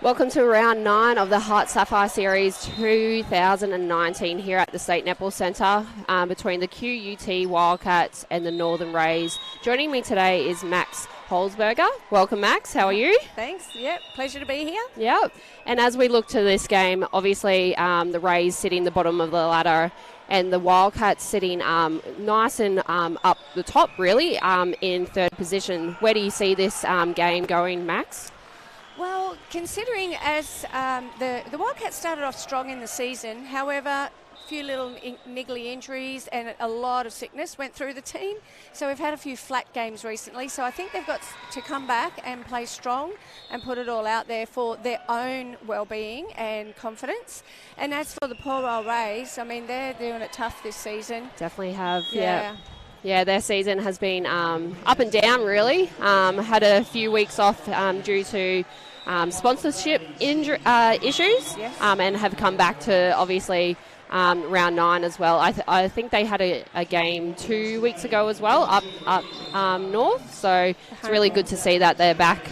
Welcome to round 9 of the HART Sapphire Series 2019 here at the State Netball Centre between the QUT Wildcats and the Northern Rays. Joining me today is Max Holzberger. Welcome, Max. How are you? Thanks. Yep, pleasure to be here. Yep. And as we look to this game, obviously the Rays sitting the bottom of the ladder and the Wildcats sitting nice and up the top, really, in third position. Where do you see this game going, Max? Well, considering as the Wildcats started off strong in the season, however, a few little niggly injuries and a lot of sickness went through the team. So we've had a few flat games recently. So I think they've got to come back and play strong and put it all out there for their own well-being and confidence. And as for the poor old Rays, I mean, they're doing it tough this season. Definitely have, yeah. Yeah, their season has been up and down, really. Had a few weeks off due to sponsorship issues, Yes. and have come back to, obviously, round 9 as well. I think they had a game 2 weeks ago as well, up north. So it's really good to see that they're back.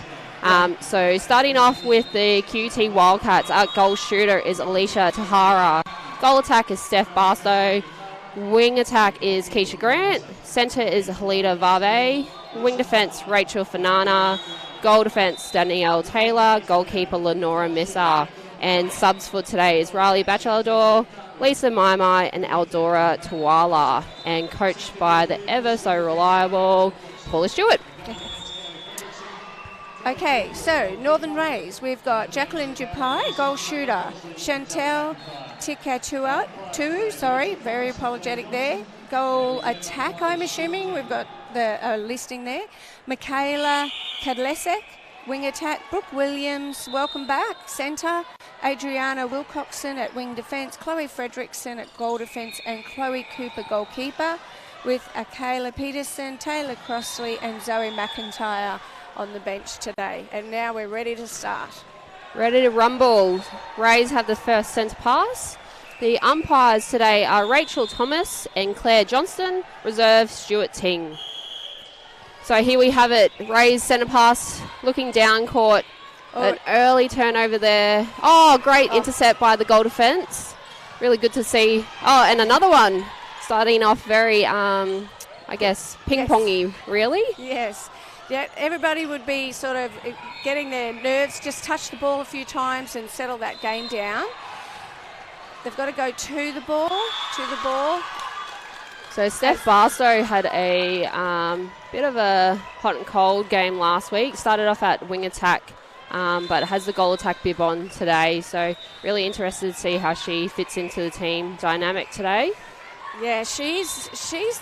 So starting off with the QT Wildcats, our goal shooter is Alicia Tahara. Goal attack is Steph Barstow. Wing attack is Keisha Grant. Centre is Halida Varve. Wing defence, Rachel Fanana. Goal defence, Danielle Taylor. Goalkeeper, Lenora Missar. And subs for today is Riley Bachelador, Lisa Maimai, and Eldora Tuala. And coached by the ever so reliable Paula Stewart. Okay, so Northern Rays, we've got Jacqueline Dupai, goal shooter. Chantel Tikatua, very apologetic there. Goal attack, I'm assuming. We've got the listing there. Michaela Kadlesek, wing attack. Brooke Williams, welcome back. Centre, Adriana Wilcoxon at wing defence. Chloe Fredrickson at goal defence. And Chloe Cooper, goalkeeper. With Akayla Peterson, Taylor Crossley and Zoe McIntyre on the bench today. And now we're ready to start. Ready to rumble. Rays have the first centre pass. The umpires today are Rachel Thomas and Claire Johnston. Reserve, Stuart Ting. So here we have it. Rays centre pass looking down court. An early turnover there. Oh, great intercept by the goal defence. Really good to see. Oh, and another one. Starting off very, ping-pongy, really. Yes. Yeah, everybody would be sort of getting their nerves, just touch the ball a few times and settle that game down. They've got to go to the ball. So Steph Barstow had a bit of a hot and cold game last week. Started off at wing attack, but has the goal attack bib on today. So really interested to see how she fits into the team dynamic today. Yeah, she's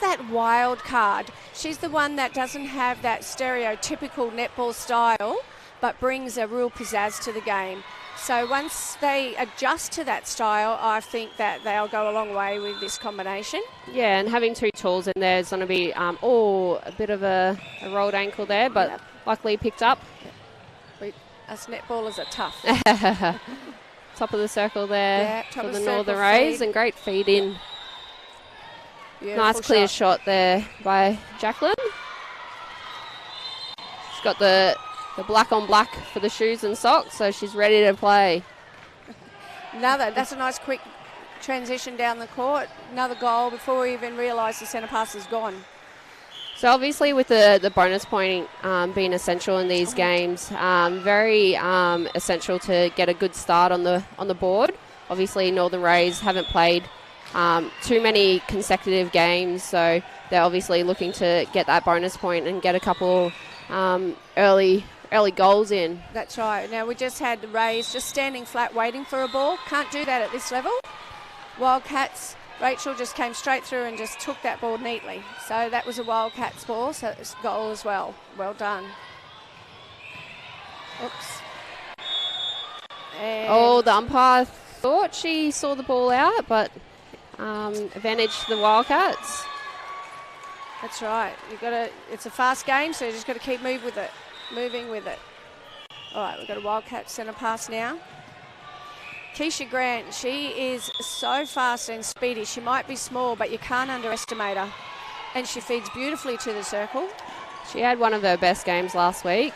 that wild card. She's the one that doesn't have that stereotypical netball style, but brings a real pizzazz to the game. So once they adjust to that style, I think that they'll go a long way with this combination. Yeah, and having two tools in there is going to be, a bit of a rolled ankle there, but luckily picked up. Us netballers are tough. Top of the circle there for the Northern Rays, and great feed in. Beautiful nice clear shot there by Jacqueline. She's got the black on black for the shoes and socks, so she's ready to play. That's a nice quick transition down the court. Another goal before we even realise the centre pass is gone. So obviously with the bonus point being essential in these games, very essential to get a good start on the board. Obviously Northern Rays haven't played too many consecutive games, so they're obviously looking to get that bonus point and get a couple early goals in. That's right. Now we just had the Rays just standing flat waiting for a ball. Can't do that at this level. Wildcats, Rachel just came straight through and just took that ball neatly. So that was a Wildcats ball, so it's a goal as well. Well done. Oops. And the umpire thought she saw the ball out, but advantage to the Wildcats. That's right. It's a fast game, so you just got to keep moving with it. All right, we've got a Wildcat centre pass now. Keisha Grant, she is so fast and speedy. She might be small, but you can't underestimate her. And she feeds beautifully to the circle. She had one of her best games last week.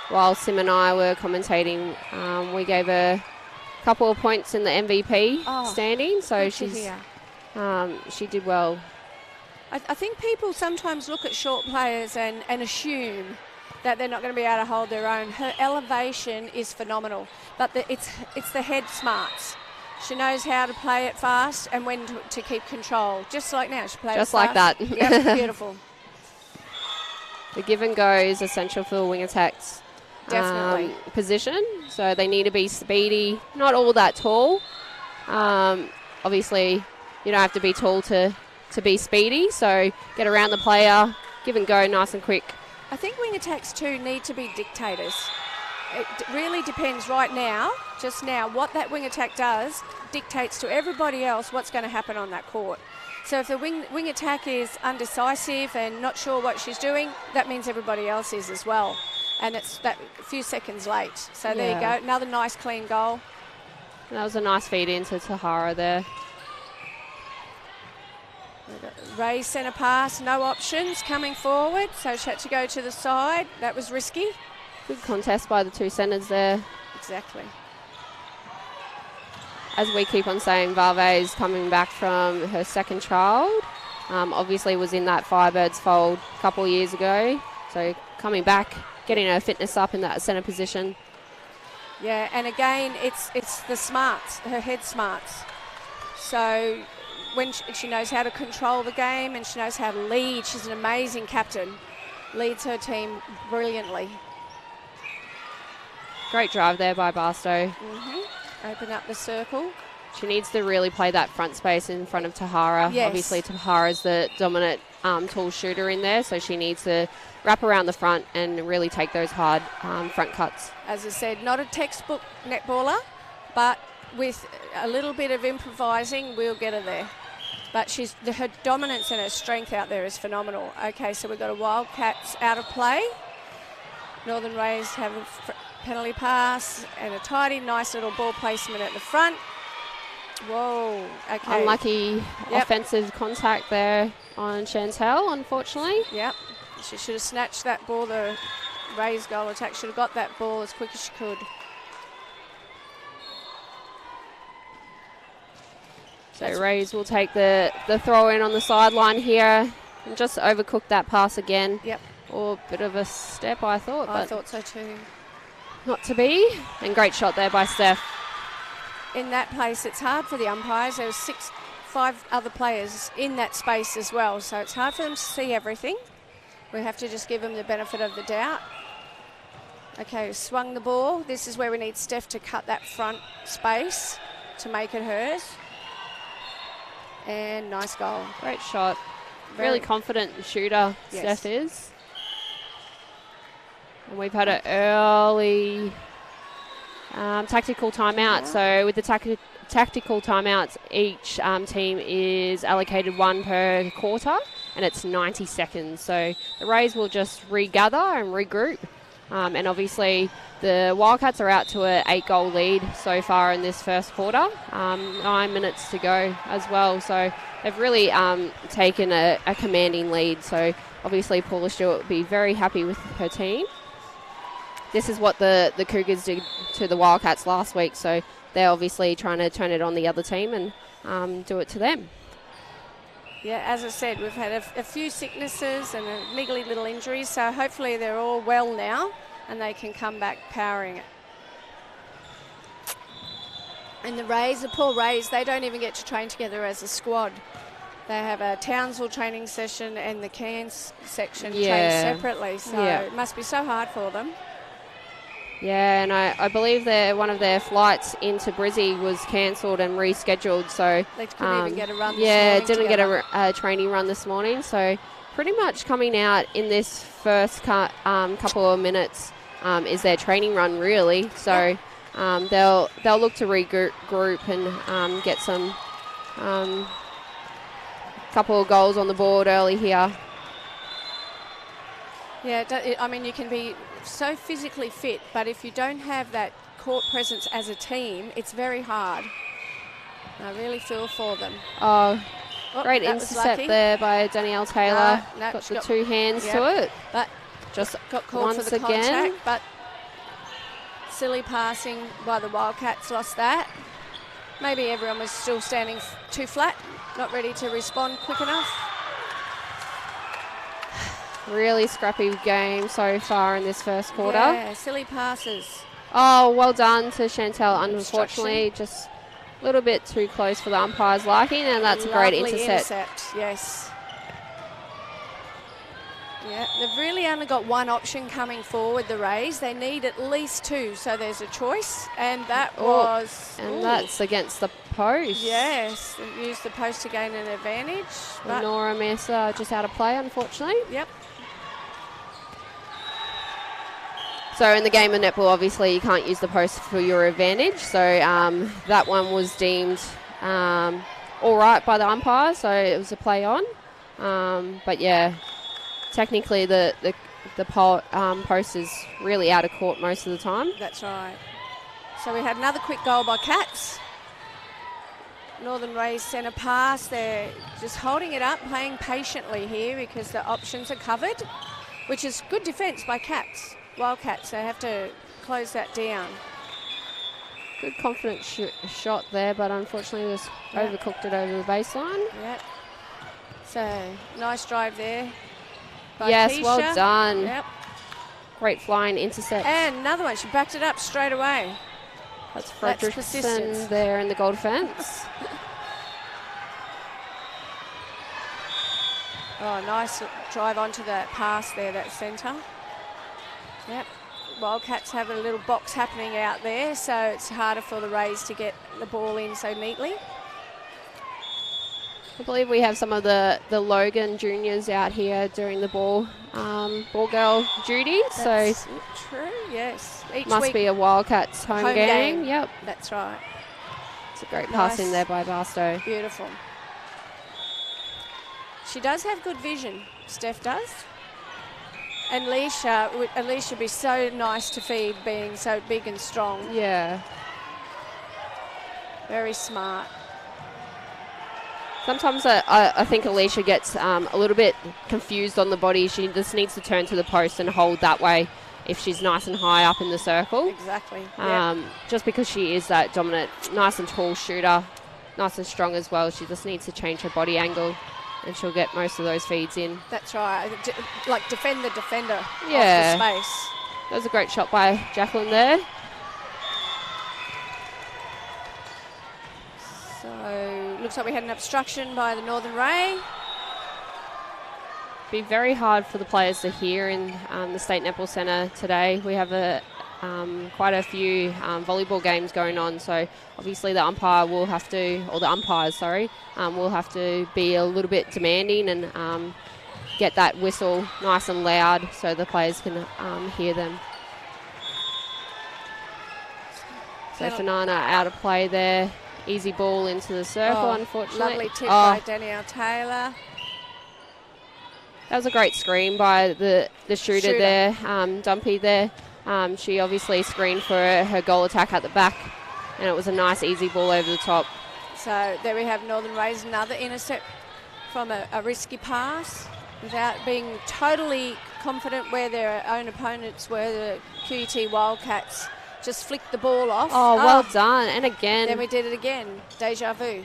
while Sim and I were commentating, we gave her a couple of points in the MVP standing, so she did well. I think people sometimes look at short players and assume that they're not going to be able to hold their own. Her elevation is phenomenal, but it's the head smarts. She knows how to play it fast and when to keep control. Just like now, she plays just like that. Yep, beautiful. The give and go is essential for wing attacks. Definitely. Position, so they need to be speedy, not all that tall. Obviously, you don't have to be tall to be speedy, so get around the player, give and go nice and quick. I think wing attacks too need to be dictators. It really depends right now, just now, what that wing attack does dictates to everybody else what's going to happen on that court. So if the wing attack is undecisive and not sure what she's doing, that means everybody else is as well. And it's that few seconds late. So there you go, another nice clean goal. That was a nice feed into Tahara there. Ray's centre pass, no options, coming forward, so she had to go to the side. That was risky. Good contest by the two centres there. Exactly. As we keep on saying, Vave is coming back from her second child. Obviously was in that Firebirds fold a couple of years ago. So coming back, getting her fitness up in that centre position. Yeah, and again, it's the smarts, her head smarts. So when she knows how to control the game and she knows how to lead, she's an amazing captain. Leads her team brilliantly. Great drive there by Barstow. Open up the circle. She needs to really play that front space in front of Tahara. Yes. Obviously, Tahara's the dominant tall shooter in there, so she needs to wrap around the front and really take those hard front cuts. As I said, not a textbook netballer, but with a little bit of improvising, we'll get her there. But her dominance and her strength out there is phenomenal. Okay, so we've got a Wildcats out of play. Northern Rays have a penalty pass and a tidy, nice little ball placement at the front. Whoa, okay. Unlucky offensive contact there on Chantel, unfortunately. Yep, she should have snatched that ball. The Rays goal attack should have got that ball as quick as she could. So Rays will take the throw in on the sideline here and just overcook that pass again. Yep. Or a bit of a step, I thought. I thought so too. Not to be. And great shot there by Steph. In that place, it's hard for the umpires. There was 5 other players in that space as well, so it's hard for them to see everything. We have to just give them the benefit of the doubt. Okay, swung the ball. This is where we need Steph to cut that front space to make it hers. And nice goal. Great shot. Really confident shooter, Steph is. And we've had an early tactical timeout. So with the tactical timeouts, each team is allocated 1 per quarter, and it's 90 seconds. So the Rays will just regather and regroup. And obviously the Wildcats are out to an 8-goal lead so far in this first quarter. 9 minutes to go as well. So they've really taken a commanding lead. So obviously Paula Stewart will be very happy with her team. This is what the Cougars did to the Wildcats last week. So they're obviously trying to turn it on the other team and do it to them. Yeah, as I said, we've had a few sicknesses and niggly little injuries, so hopefully they're all well now and they can come back powering it. And the Rays, the poor Rays, they don't even get to train together as a squad. They have a Townsville training session and the Cairns section train separately, so it must be so hard for them. Yeah, and I believe one of their flights into Brizzy was cancelled and rescheduled. So they couldn't even get a run this morning. Didn't get a training run this morning. So pretty much coming out in this first couple of minutes is their training run, really. So they'll look to regroup and get some couple of goals on the board early here. Yeah, I mean, you can be so physically fit, but if you don't have that court presence as a team, it's very hard. I really feel for them. Oh, great intercept there by Danielle Taylor. No, got the 2 hands to it. But just got called once for the again. contact, but Silly passing by the Wildcats, lost that. Maybe everyone was still standing too flat, not ready to respond quick enough. Really scrappy game so far in this first quarter. Yeah, silly passes. Oh, well done to Chantel. Unfortunately, just a little bit too close for the umpire's liking, and that's a great intercept. Yes. Yeah, they've really only got one option coming forward, the Rays. They need at least two, so there's a choice, and that was... And that's against the post. Yes, they used the post to gain an advantage. But Nora Mesa just out of play, unfortunately. Yep. So in the game of netball, obviously you can't use the post for your advantage. So that one was deemed all right by the umpire, so it was a play on. But yeah, technically the post is really out of court most of the time. That's right. So we had another quick goal by Cats. Northern Rays centre pass. They're just holding it up, playing patiently here because the options are covered, which is good defence by Cats. Wildcats, they have to close that down. Good confident shot there, but unfortunately just overcooked it over the baseline. Yep. So, nice drive there by Yes, Keisha. well done. Yep. Great flying intercept. And another one, she backed it up straight away. That's That's persistence. Fredrickson there in the goal defence. Oh, nice drive onto that pass there, that centre. Yep. Wildcats have a little box happening out there, so it's harder for the Rays to get the ball in so neatly. I believe we have some of the Logan juniors out here during the ball girl duty. That's so true, yes. Each must week be a Wildcats home game. Yep. That's right. It's a great pass in there by Barstow. Beautiful. She does have good vision, Steph does. And Alicia would be so nice to feed, being so big and strong. Yeah. Very smart. Sometimes I think Alicia gets a little bit confused on the body. She just needs to turn to the post and hold that way if she's nice and high up in the circle. Exactly. Just because she is that dominant, nice and tall shooter, nice and strong as well. She just needs to change her body angle, and she'll get most of those feeds in. That's right. Like defend the defender off the space. That was a great shot by Jacqueline there. So looks like we had an obstruction by the Northern Ray. Be very hard for the players to hear in the State Netball Centre today. We have quite a few volleyball games going on, so obviously the umpire will have to, or the umpires, will have to be a little bit demanding and get that whistle nice and loud so the players can hear them. So Fanana out of play there. Easy ball into the circle, unfortunately. Lovely tip by Danielle Taylor. That was a great screen by the shooter there, Dumpy there. She obviously screened for her goal attack at the back, and it was a nice easy ball over the top. So there we have Northern Rays, another intercept from a risky pass without being totally confident where their own opponents were. The QUT Wildcats just flicked the ball off. Oh, well done. And again. Then we did it again. Deja vu.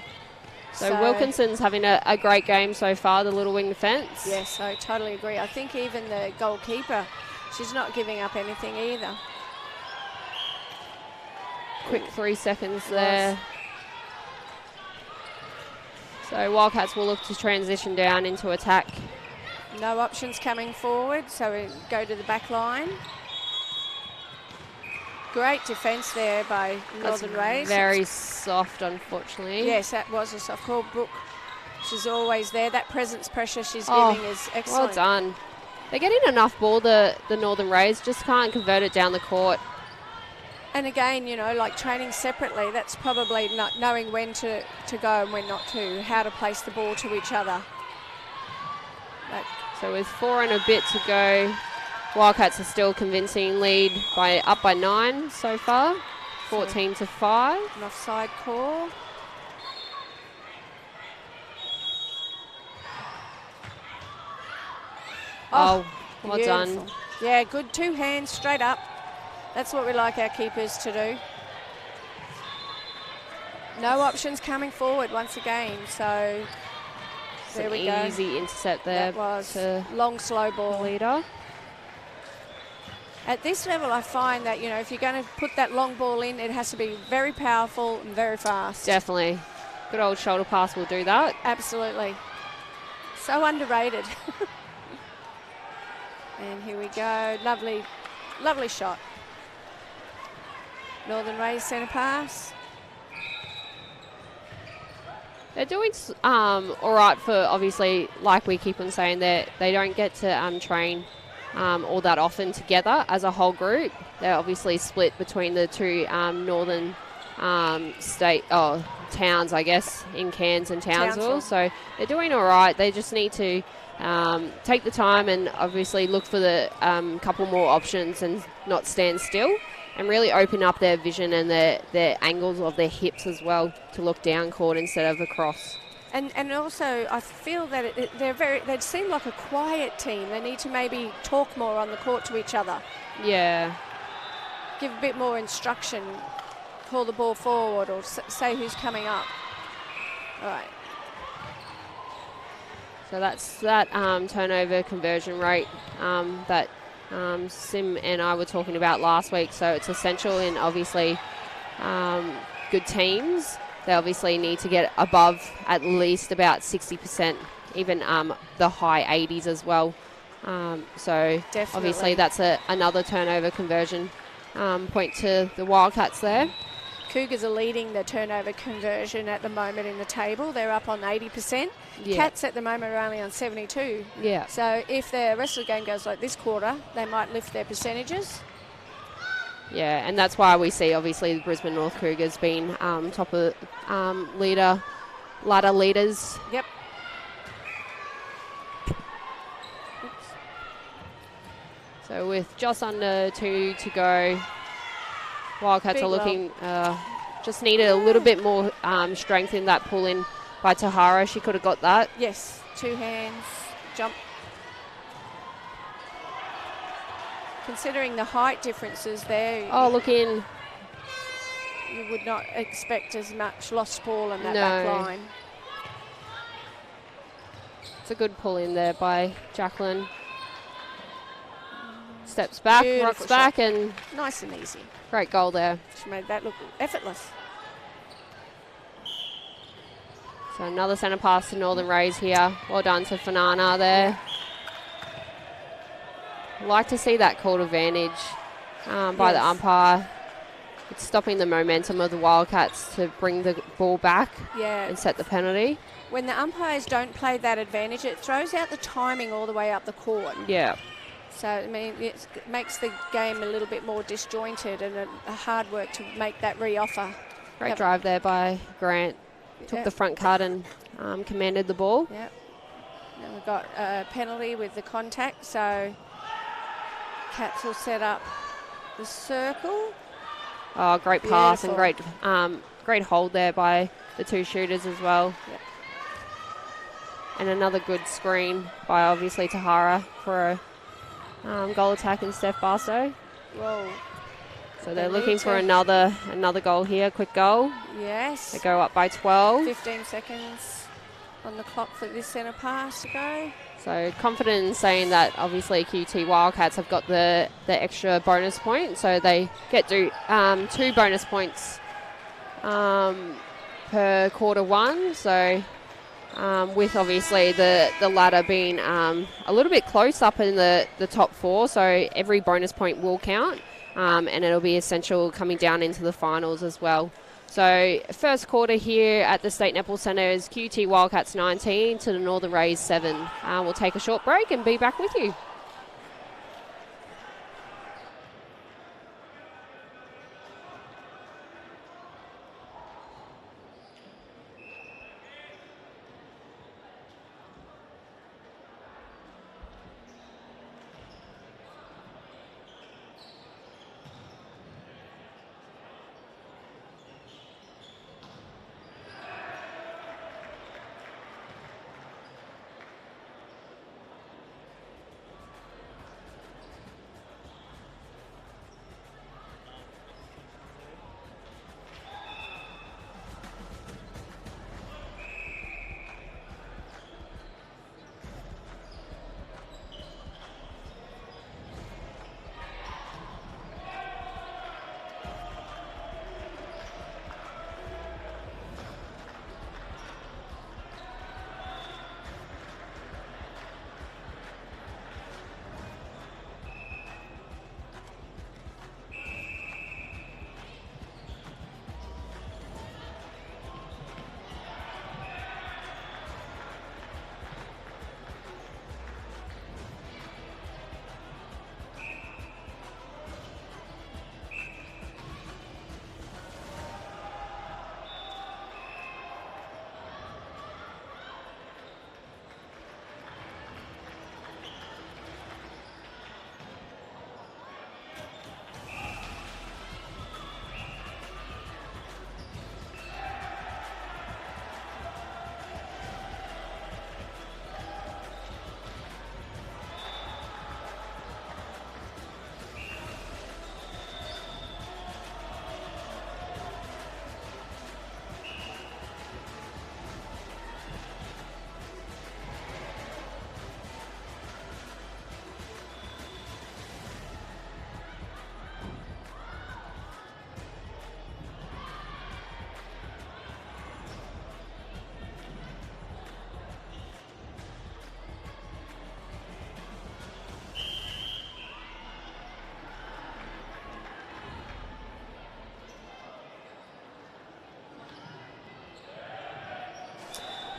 So Wilkinson's having a great game so far, the little wing defence. Yes, I totally agree. I think even the goalkeeper, she's not giving up anything either. Quick 3 seconds there. So Wildcats will look to transition down into attack. No options coming forward, so we go to the back line. Great defence there by Northern Rays. Very soft, unfortunately. Yes, that was a soft call. Brooke, she's always there. That presence pressure she's giving is excellent. Well done. They're getting enough ball, the Northern Rays, just can't convert it down the court. And again, you know, like training separately, that's probably not knowing when to go and when not to, how to place the ball to each other. So with 4 and a bit to go, Wildcats are still convincing lead up by 9 so far, 14-5. An offside call. Oh, well done. Yeah, good 2 hands straight up. That's what we like our keepers to do. No options coming forward once again, so there we go. Easy intercept there. That was long, slow ball. Leader. At this level, I find that, you know, if you're going to put that long ball in, it has to be very powerful and very fast. Definitely. Good old shoulder pass will do that. Absolutely. So underrated. And here we go. Lovely, lovely shot. Northern Rays centre pass. They're doing all right for, obviously, like we keep on saying, that they don't get to train all that often together as a whole group. They're obviously split between the two northern towns, I guess, in Cairns and Townsville. So they're doing all right. They just need to take the time and obviously look for the couple more options and not stand still, and really open up their vision and their angles of their hips as well to look down court instead of across. And also, I feel that they seem like a quiet team. They need to maybe talk more on the court to each other. Yeah. Give a bit more instruction. Call the ball forward or say who's coming up. All right. So that's that turnover conversion rate that Sim and I were talking about last week. So it's essential in, obviously, good teams. They obviously need to get above at least about 60%, even the high 80s as well. So Definitely. Obviously that's another turnover conversion point to the Wildcats there. Cougars are leading the turnover conversion at the moment in the table. They're up on 80%. Yeah. Cats at the moment are only on 72. Yeah. So if the rest of the game goes like this quarter, they might lift their percentages. Yeah, and that's why we see, obviously, the Brisbane North Cougars being top of ladder leaders. Yep. So with just under 2 to go, Wildcats Big are looking, just needed a little bit more strength in that pull in by Tahara. She could have got that. Yes, 2 hands, jump. Considering the height differences there. Oh, look in. You would not expect as much lost ball in that No. back line. It's a good pull in there by Jacqueline. Steps back, Beautiful rocks back, shot. and Nice and easy. great goal there. She made that look effortless. So another centre pass to Northern Rays here. Well done to Fanana there. Like to see that called advantage by the umpire. It's stopping the momentum of the Wildcats to bring the ball back and set the penalty. When the umpires don't play that advantage, it throws out the timing all the way up the court. Yeah. So, I mean, it makes the game a little bit more disjointed and a hard work to make that re-offer. Great drive there by Grant. Took the front cut and commanded the ball. Yep. Now we've got a penalty with the contact, so Cats will set up the circle. Oh, great pass and great hold there by the two shooters as well. Yep. And another good screen by, obviously, Tahara for a goal attack in Steph Barstow. Whoa. So they're looking for another goal here, quick goal. Yes. They go up by 12. 15 seconds on the clock for this centre pass to go. So confident in saying that, obviously, QT Wildcats have got the extra bonus point. So they get to 2 bonus points per quarter one. So with, obviously, the ladder being a little bit close up in the top 4. So every bonus point will count. And it'll be essential coming down into the finals as well. So first quarter here at the State Netball Centre is QT Wildcats 19 to the Northern Rays 7. We'll take a short break and be back with you.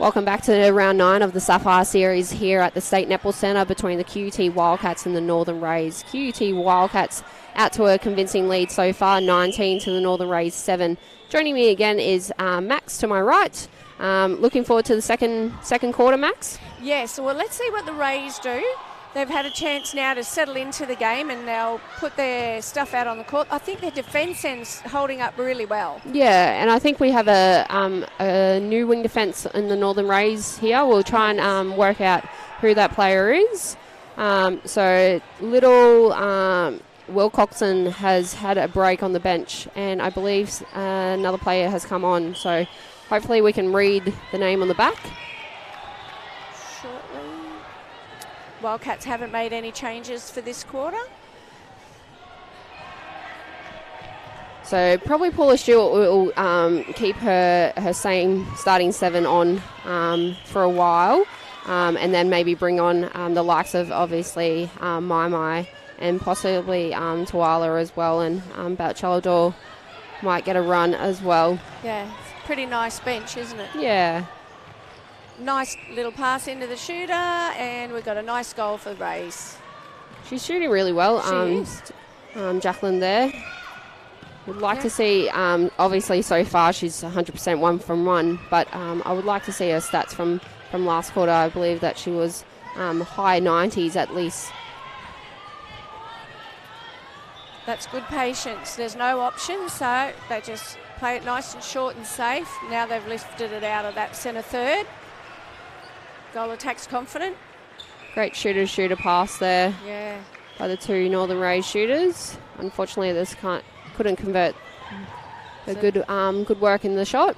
Welcome back to round 9 of the Sapphire Series here at the State Netball Centre between the QUT Wildcats and the Northern Rays. QUT Wildcats out to a convincing lead so far, 19 to the Northern Rays 7. Joining me again is Max to my right. Looking forward to the second quarter, Max? Yes, well, let's see what the Rays do. They've had a chance now to settle into the game and they'll put their stuff out on the court. I think their defence end's holding up really well. Yeah, and I think we have a new wing defence in the Northern Rays here. We'll try and work out who that player is. So little Wilcoxon has had a break on the bench, and I believe another player has come on. So hopefully we can read the name on the back. Wildcats haven't made any changes for this quarter. So probably Paula Stewart will keep her same starting 7 on for a while, and then maybe bring on the likes of obviously Mai and possibly Tuala as well, and Bouchalador might get a run as well. Yeah, pretty nice bench, isn't it? Yeah. Nice little pass into the shooter, and we've got a nice goal for Rays. She's shooting really well. She is. Jacqueline there. Would like to see, obviously so far she's 100% 1 from 1, but I would like to see her stats from last quarter. I believe that she was high 90s at least. That's good patience. There's no option, so they just play it nice and short and safe. Now they've lifted it out of that centre third. Goal attack's confident. Great shooter pass there. Yeah. By the two Northern Rays shooters. Unfortunately, this couldn't convert. Good work in the shot.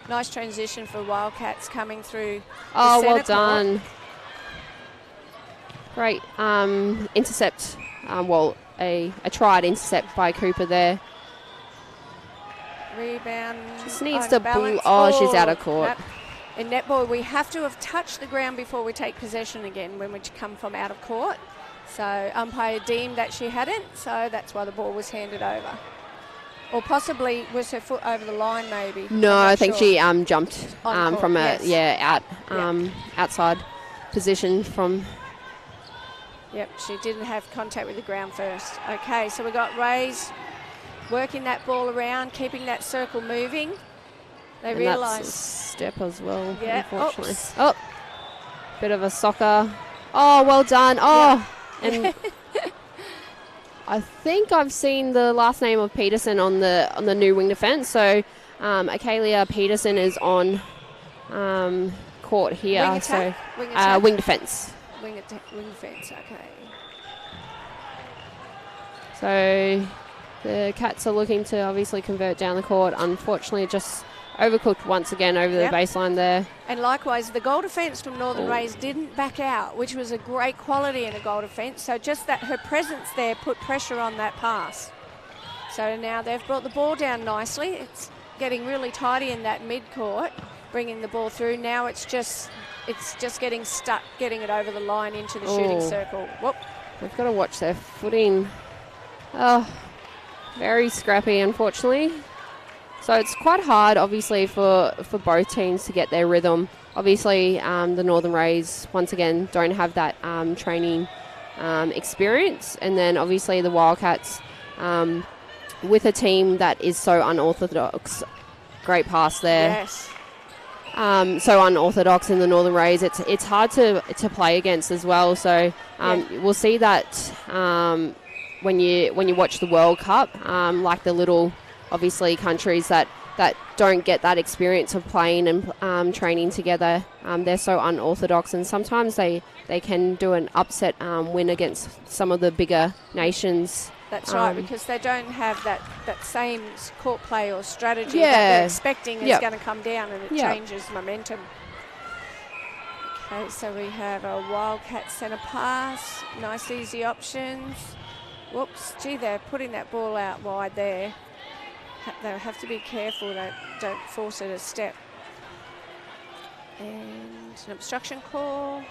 Nice transition for Wildcats coming through. Oh, well done. Great intercept. A tried intercept by Cooper there. Rebound. Just needs to she's out of court. Nope. In netball, we have to have touched the ground before we take possession again when we come from out of court. So umpire deemed that she hadn't, so that's why the ball was handed over. Or possibly was her foot over the line maybe. No, I think she jumped from outside position from. Yep, she didn't have contact with the ground first. Okay, so we got Rays working that ball around, keeping that circle moving. They realise. That's a step as well, yeah. Unfortunately. Oops. Oh, bit of a soccer. Oh, well done. Oh, yep. And I think I've seen the last name of Peterson on the new wing defence. So Akalia Peterson is on court here. Wing attack? Wing defence. Wing defence, okay. So the Cats are looking to obviously convert down the court. Unfortunately, just overcooked once again over the baseline there. And likewise, the goal defence from Northern Rays didn't back out, which was a great quality in a goal defence. So just that her presence there put pressure on that pass. So now they've brought the ball down nicely. It's getting really tidy in that mid-court, bringing the ball through. Now it's just getting stuck, getting it over the line into the shooting circle. Whoop. They've got to watch their footing. Oh, very scrappy, unfortunately. So it's quite hard, obviously, for both teams to get their rhythm. Obviously, the Northern Rays, once again, don't have that training experience. And then, obviously, the Wildcats, with a team that is so unorthodox. Great pass there. Yes. So unorthodox in the Northern Rays. It's hard to play against as well. So we'll see that when you watch the World Cup, like the little, obviously, countries that don't get that experience of playing and training together. They're so unorthodox, and sometimes they can do an upset win against some of the bigger nations. That's right, because they don't have that same court play or strategy that they're expecting is going to come down, and it changes momentum. Okay, so we have a Wildcat centre pass. Nice, easy options. Whoops, gee, they're putting that ball out wide there. They have to be careful they don't force it a step. And an obstruction call.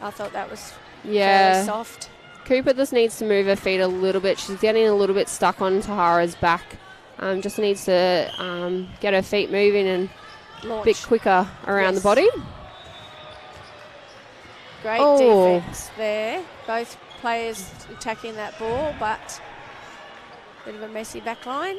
I thought that was fairly soft. Cooper just needs to move her feet a little bit. She's getting a little bit stuck on Tahara's back just needs to get her feet moving and Launch. a bit quicker around the body. Great defense there. Both players attacking that ball, but bit of a messy back line.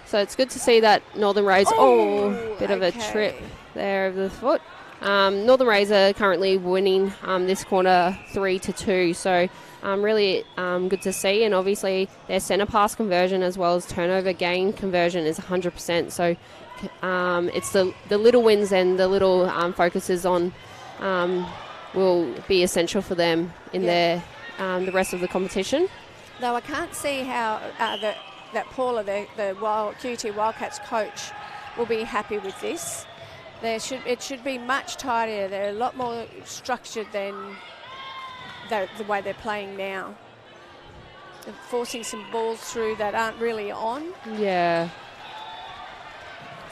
So it's good to see that Northern Rays, bit of a trip there of the foot. Northern Rays are currently winning this quarter 3-2, so really good to see. And obviously their centre pass conversion as well as turnover gain conversion is 100%. So it's the little wins and the little focuses on will be essential for them in their the rest of the competition. Though I can't see how that Paula, the QUT Wildcats coach, will be happy with this. It should be much tidier. They're a lot more structured than the way they're playing now. They're forcing some balls through that aren't really on. Yeah.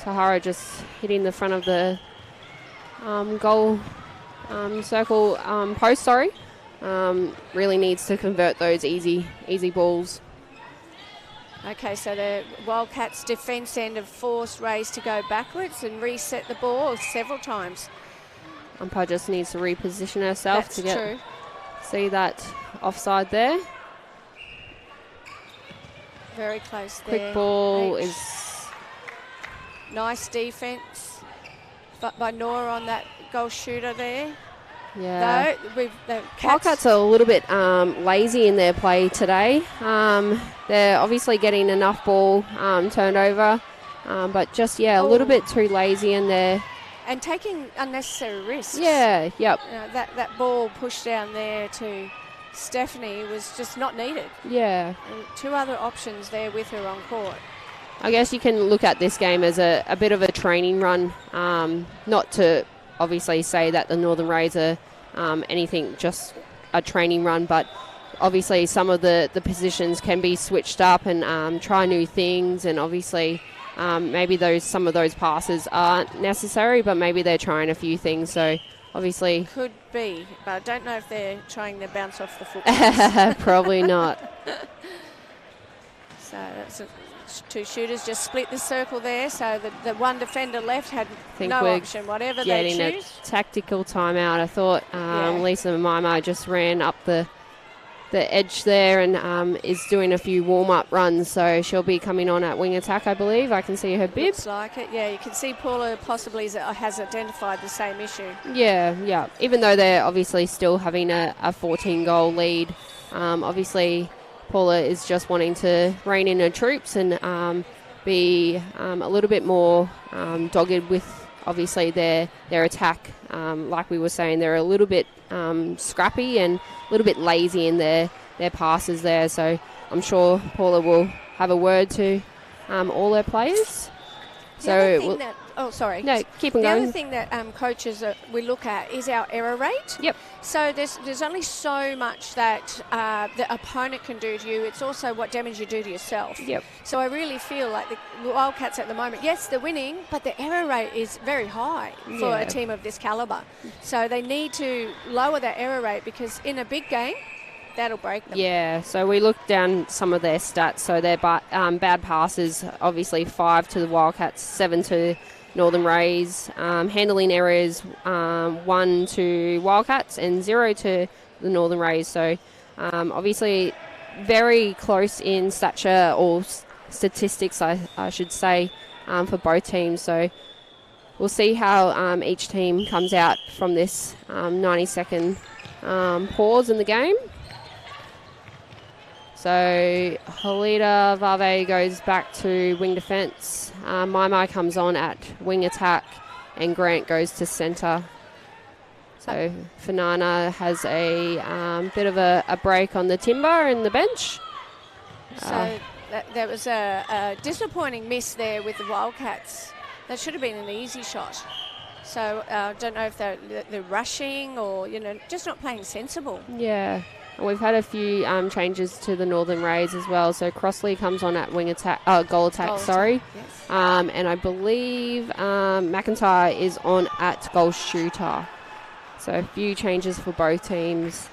Sahara just hitting the front of the goal circle post, sorry. Really needs to convert those easy balls. Okay, so the Wildcats defence end have forced Rays to go backwards and reset the ball several times. Umpire just needs to reposition herself. That's to get true. See that offside there. Very close there. Quick ball is... Nice defence by Nora on that goal shooter there. Yeah. The Wildcats are a little bit lazy in their play today. They're obviously getting enough ball turned over, but just, a little bit too lazy in there. And taking unnecessary risks. Yeah, yep. That ball pushed down there to Stephanie was just not needed. Yeah. And two other options there with her on court. I guess you can look at this game as a bit of a training run, not to obviously say that the Northern Rays are anything, just a training run, but obviously some of the positions can be switched up and try new things, and obviously maybe some of those passes aren't necessary, but maybe they're trying a few things, so obviously... Could be, but I don't know if they're trying to bounce off the football. Probably not. So that's two shooters just split the circle there, so the one defender left had no option, whatever they choose. Getting a tactical timeout. I thought Lisa Maimo just ran up the edge there and is doing a few warm-up runs, so she'll be coming on at wing attack, I believe. I can see her bib. Looks like it, yeah. You can see Paula possibly has identified the same issue. Yeah. Even though they're obviously still having a 14-goal lead, obviously Paula is just wanting to rein in her troops and be a little bit more dogged with obviously their attack. Like we were saying, they're a little bit scrappy and a little bit lazy in their passes there. So I'm sure Paula will have a word to all her players. Sorry. No, keep on the going. The other thing that coaches we look at is our error rate. Yep. So there's only so much that the opponent can do to you. It's also what damage you do to yourself. Yep. So I really feel like the Wildcats at the moment, yes, they're winning, but the error rate is very high for a team of this calibre. So they need to lower that error rate, because in a big game, that'll break them. Yeah, so we looked down some of their stats. So their bad passes, obviously 5 to the Wildcats, 7 to Northern Rays. Handling errors, 1 to Wildcats and 0 to the Northern Rays. So obviously very close in stature or statistics, I should say, for both teams. So we'll see how each team comes out from this 90-second pause in the game. So Halida Vave goes back to wing defence. Maimai comes on at wing attack, and Grant goes to centre. So Fanana has a bit of a break on the timber and the bench. So that was a disappointing miss there with the Wildcats. That should have been an easy shot. So I don't know if they're rushing or, just not playing sensible. Yeah. We've had a few changes to the Northern Rays as well. So Crossley comes on at wing attack, goal attack. Yes. And I believe McIntyre is on at goal shooter. So a few changes for both teams.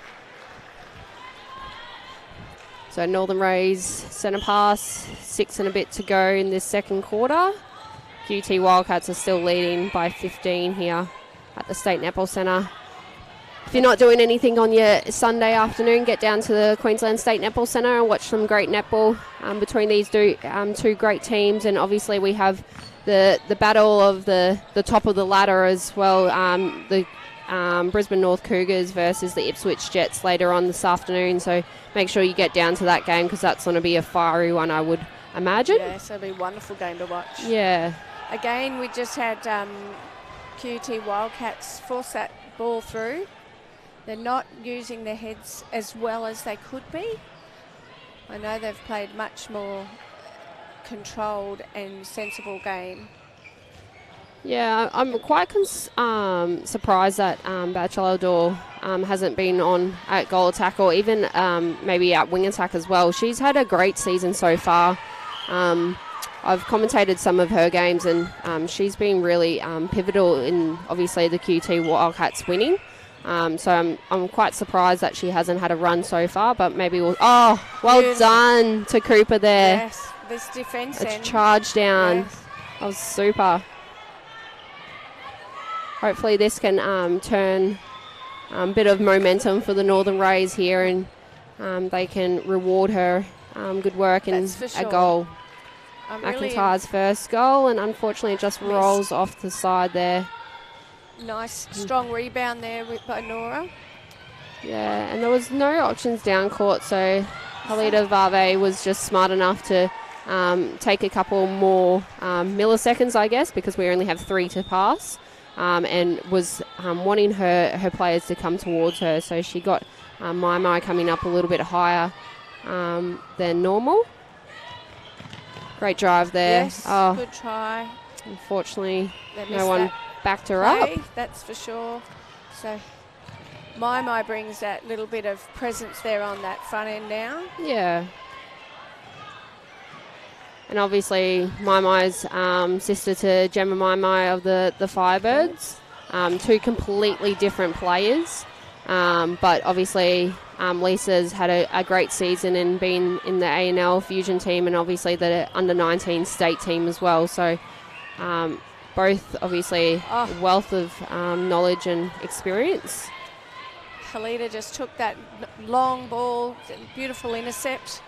So Northern Rays centre pass, 6 and a bit to go in this second quarter. QT Wildcats are still leading by 15 here at the State Netball Centre. If you're not doing anything on your Sunday afternoon, get down to the Queensland State Netball Centre and watch some great netball between these two great teams. And obviously we have the battle of the top of the ladder as well, the Brisbane North Cougars versus the Ipswich Jets later on this afternoon. So make sure you get down to that game because that's going to be a fiery one, I would imagine. Yes, it'll be a wonderful game to watch. Yeah. Again, we just had QT Wildcats force that ball through. They're not using their heads as well as they could be. I know they've played much more controlled and sensible game. Yeah, I'm quite surprised that Bachelor Door hasn't been on at goal attack or even maybe at wing attack as well. She's had a great season so far. I've commentated some of her games and she's been really pivotal in obviously the QT Wildcats winning. So I'm quite surprised that she hasn't had a run so far, but maybe we'll... Oh, well done to Cooper there. Yes, this defence. It's charge down. Yes. That was super. Hopefully this can turn a bit of momentum for the Northern Rays here and they can reward her good work and a goal. McIntyre's first goal and unfortunately it just rolls off the side there. Nice, strong rebound there by Nora. Yeah, and there was no options down court, so Halida Vave was just smart enough to take a couple more milliseconds, I guess, because we only have 3 to pass, and was wanting her players to come towards her, so she got Mai coming up a little bit higher than normal. Great drive there. Yes, good try. Unfortunately, no one backed her up. That's for sure. So Mai brings that little bit of presence there on that front end now. Yeah. And obviously Mai's sister to Gemma Mai of the Firebirds. 2 completely different players. But obviously Lisa's had a great season and been in the A&L Fusion team and obviously the under-19 state team as well. So both obviously wealth of knowledge and experience. Halida just took that long ball, beautiful intercept.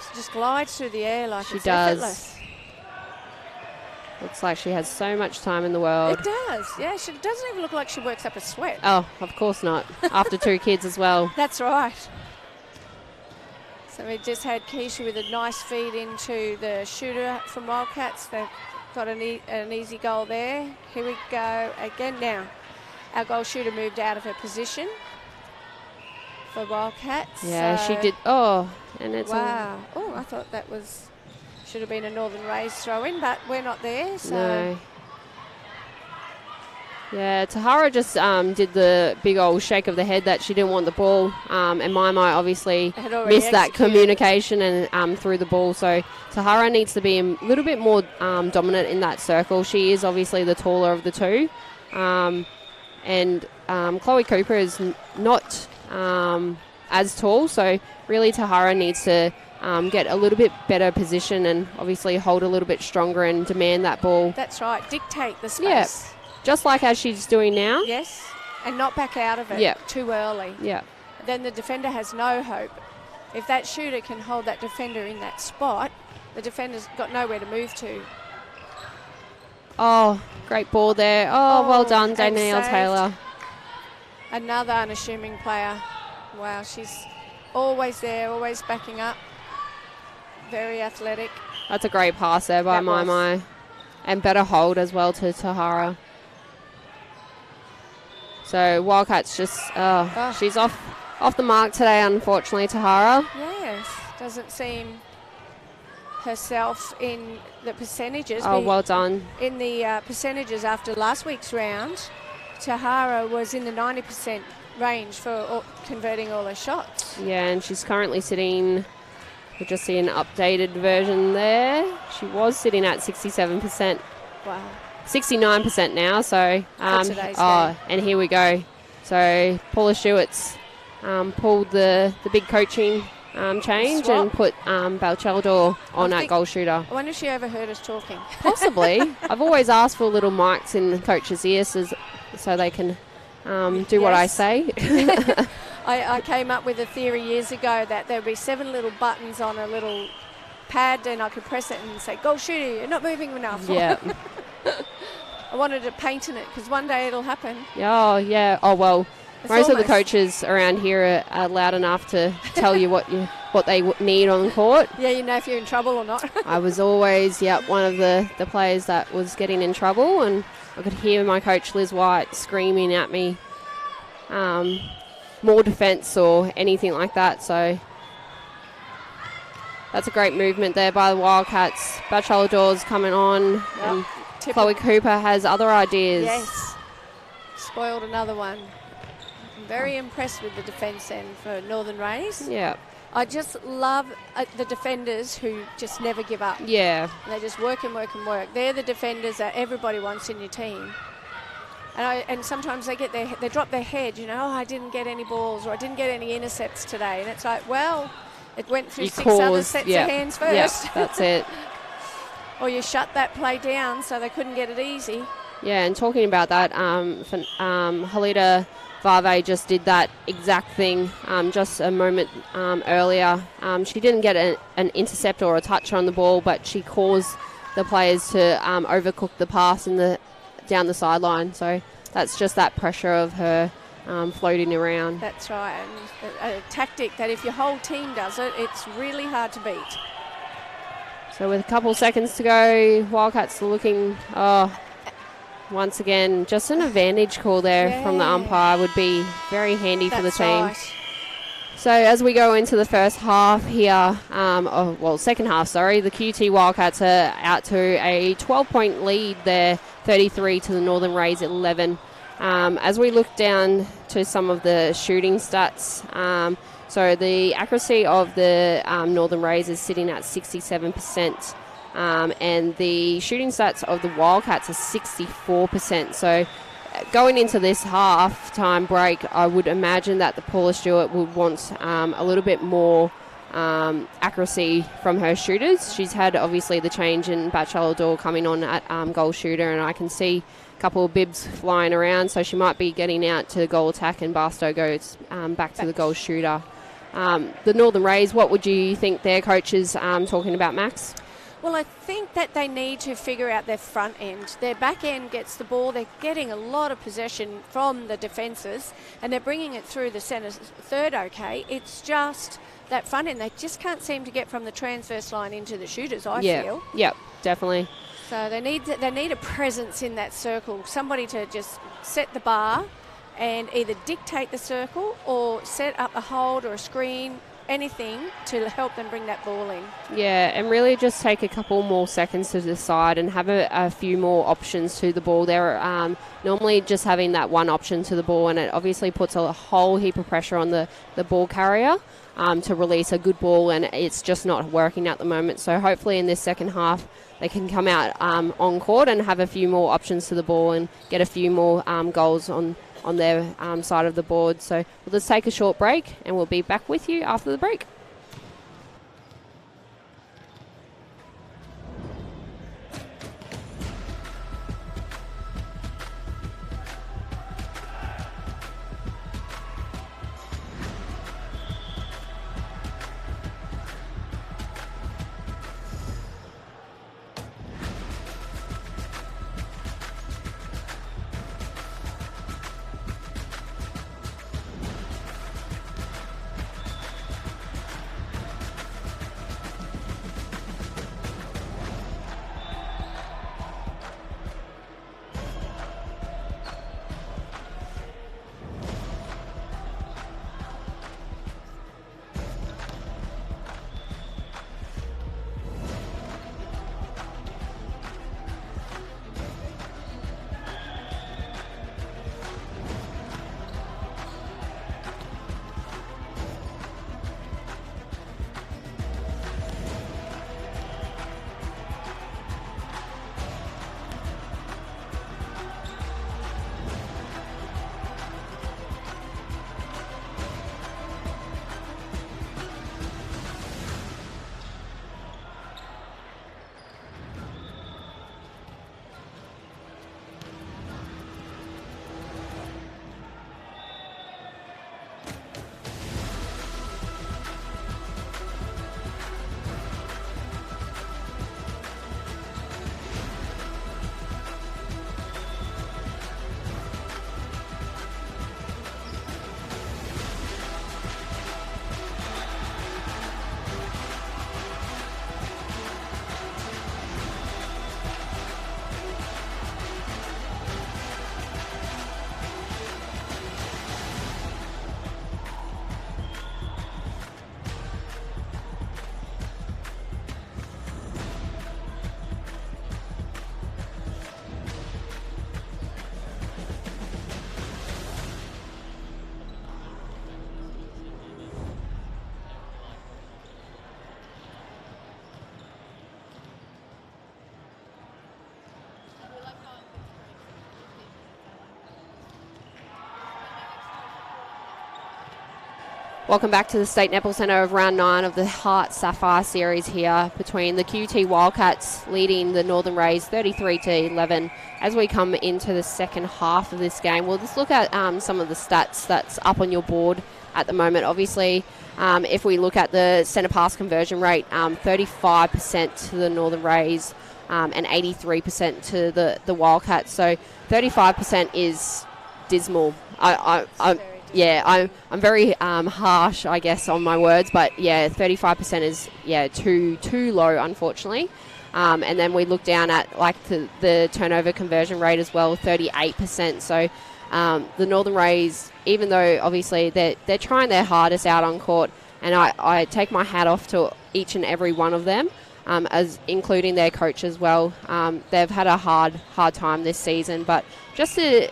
She just glides through the air like it's effortless. Looks like she has so much time in the world. It does, yeah. She doesn't even look like she works up a sweat. Oh, of course not. After 2 kids as well. That's right. So we just had Keisha with a nice feed into the shooter from Wildcats. They've got an easy goal there. Here we go again now. Our goal shooter moved out of her position for Wildcats. Yeah, she did. Oh, and it's wow. Oh, I thought that was... should have been a Northern Rays throw-in, but we're not there, so... No. Yeah, Tahara just did the big old shake of the head that she didn't want the ball, and Mai obviously missed that communication and threw the ball, so Tahara needs to be a little bit more dominant in that circle. She is obviously the taller of the two, and Chloe Cooper is not as tall, so really Tahara needs to get a little bit better position and obviously hold a little bit stronger and demand that ball. That's right, dictate the space. Yeah, just like as she's doing now. Yes, and not back out of it too early. Yeah. Then the defender has no hope. If that shooter can hold that defender in that spot, the defender's got nowhere to move to. Oh, great ball there. Oh, well done, Danielle Taylor. Another unassuming player. Wow, she's always there, always backing up. Very athletic. That's a great pass there by Mai. And better hold as well to Tahara. So Wildcats just, she's off the mark today, unfortunately, Tahara. Yes, doesn't seem herself in the percentages. Oh, well done. In the percentages after last week's round, Tahara was in the 90% range for converting all her shots. Yeah, and she's currently sitting... We'll just see an updated version there. She was sitting at 67%. Wow. 69% now, so... today's game. And here we go. So Paula Stewart's pulled the big coaching change Swap. and put Balcheldor on at goal shooter. I wonder if she overheard us talking. Possibly. I've always asked for little mics in coaches' ears so they can do what I say. I came up with a theory years ago that there would be 7 little buttons on a little pad, and I could press it and say, "Goal shooter, you're not moving enough." Yeah. I wanted to paint in it because one day it'll happen. Oh, yeah. Oh, well, It's most of the almost- coaches around here are loud enough to tell you what they need on the court. Yeah, you know if you're in trouble or not. I was always, one of the players that was getting in trouble, and I could hear my coach, Liz White, screaming at me more defence or anything like that. So that's a great movement there by the Wildcats. Batcheldor's coming on, and Chloe Cooper has other ideas. Yes. Spoiled another one. I'm very impressed with the defence end for Northern Rays. Yeah. I just love the defenders who just never give up. Yeah. They just work and work and work. They're the defenders that everybody wants in your team. And sometimes they drop their head, oh, I didn't get any balls, or I didn't get any intercepts today. And it's like, well, it went through 6 other sets of hands first. Yeah, that's it. Or you shut that play down so they couldn't get it easy. Yeah, and talking about that, Halida Vave just did that exact thing just a moment earlier. She didn't get an intercept or a touch on the ball, but she caused the players to overcook the pass down the sideline. So that's just that pressure of her floating around. That's right. And a tactic that if your whole team does it, it's really hard to beat. So with a couple seconds to go, Wildcats are looking, once again, just an advantage call there from the umpire would be very handy for the team. Right. So as we go into the first half here, second half, sorry, the QT Wildcats are out to a 12-point lead there, 33 to the Northern Rays 11. As we look down to some of the shooting stats, so the accuracy of the Northern Rays is sitting at 67%, and the shooting stats of the Wildcats are 64%. So going into this half-time break, I would imagine that the Paula Stewart would want a little bit more accuracy from her shooters. She's had, obviously, the change in Batcheldor coming on at goal shooter, and I can see a couple of bibs flying around, so she might be getting out to goal attack, and Barstow goes back to the goal shooter. The Northern Rays, what would you think their coach is talking about, Max? Well, I think that they need to figure out their front end. Their back end gets the ball. They're getting a lot of possession from the defences, and they're bringing it through the centre third okay. It's just that front end. They just can't seem to get from the transverse line into the shooters, I feel. Yep, definitely. So they need a presence in that circle, somebody to just set the bar and either dictate the circle or set up a hold or a screen, anything to help them bring that ball in. Yeah, and really just take a couple more seconds to decide and have a few more options to the ball. They're normally just having that one option to the ball, and it obviously puts a whole heap of pressure on the ball carrier to release a good ball, and it's just not working at the moment. So hopefully in this second half they can come out on court and have a few more options to the ball and get a few more goals on their side of the board. So we'll just take a short break and we'll be back with you after the break. Welcome back to the State Netball Centre of round 9 of the HART Sapphire series here between the QUT Wildcats leading the Northern Rays 33-11. As we come into the second half of this game, we'll just look at some of the stats that's up on your board at the moment. Obviously, if we look at the centre pass conversion rate, 35% to the Northern Rays and 83% to the Wildcats. So 35% is dismal. I'm very harsh, I guess, on my words, but 35% is too low, unfortunately. And then we look down at the turnover conversion rate as well, 38%. So the Northern Rays, even though obviously they're trying their hardest out on court, and I take my hat off to each and every one of them, as including their coach as well. They've had a hard time this season, but just to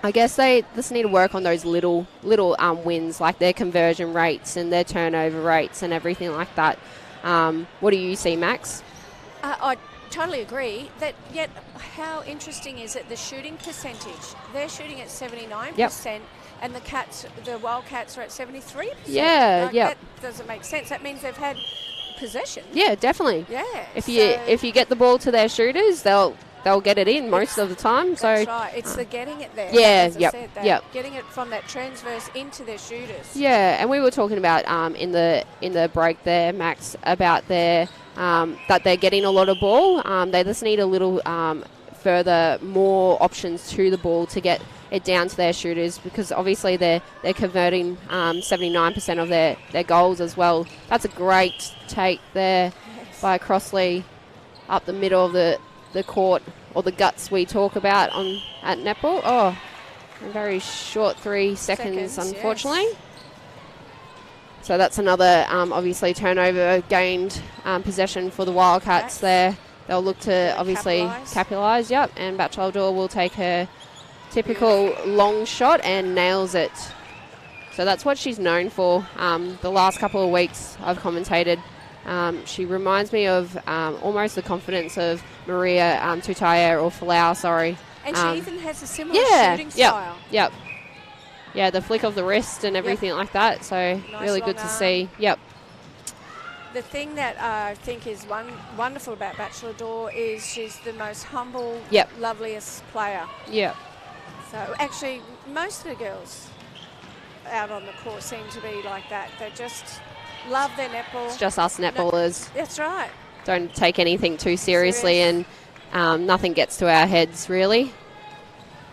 I guess they just need to work on those little wins, like their conversion rates and their turnover rates and everything like that. What do you see, Max? I totally agree. Yet, how interesting is it, the shooting percentage? They're shooting at 79%, and the Wildcats are at 73%. That doesn't make sense. That means they've had possession. Yeah, definitely. Yeah. If you get the ball to their shooters, they'll get it in most of the time. That's right. It's the getting it there. Getting it from that transverse into their shooters. Yeah, and we were talking about in the break there, Max, about their that they're getting a lot of ball. They just need a little more options to the ball to get it down to their shooters, because obviously they're converting 79% of their goals as well. That's a great take there by Crossley up the middle of the court, or the guts we talk about at netball. A very short 3 seconds unfortunately. Yes. So that's another obviously turnover gained possession for the Wildcats there. They'll look to obviously capitalise. And Batchelor will take her typical long shot and nails it. So that's what she's known for. The last couple of weeks I've commentated. She reminds me of almost the confidence of Maria Tutaya or Falau, sorry. And she even has a similar shooting style. Yeah, the flick of the wrist and everything like that. So really good to see. The thing that I think is wonderful about Batchelor Door is she's the most humble, loveliest player. So actually, most of the girls out on the court seem to be like that. They just love their netball. It's just us netballers. That's right. Don't take anything too seriously, and nothing gets to our heads, really.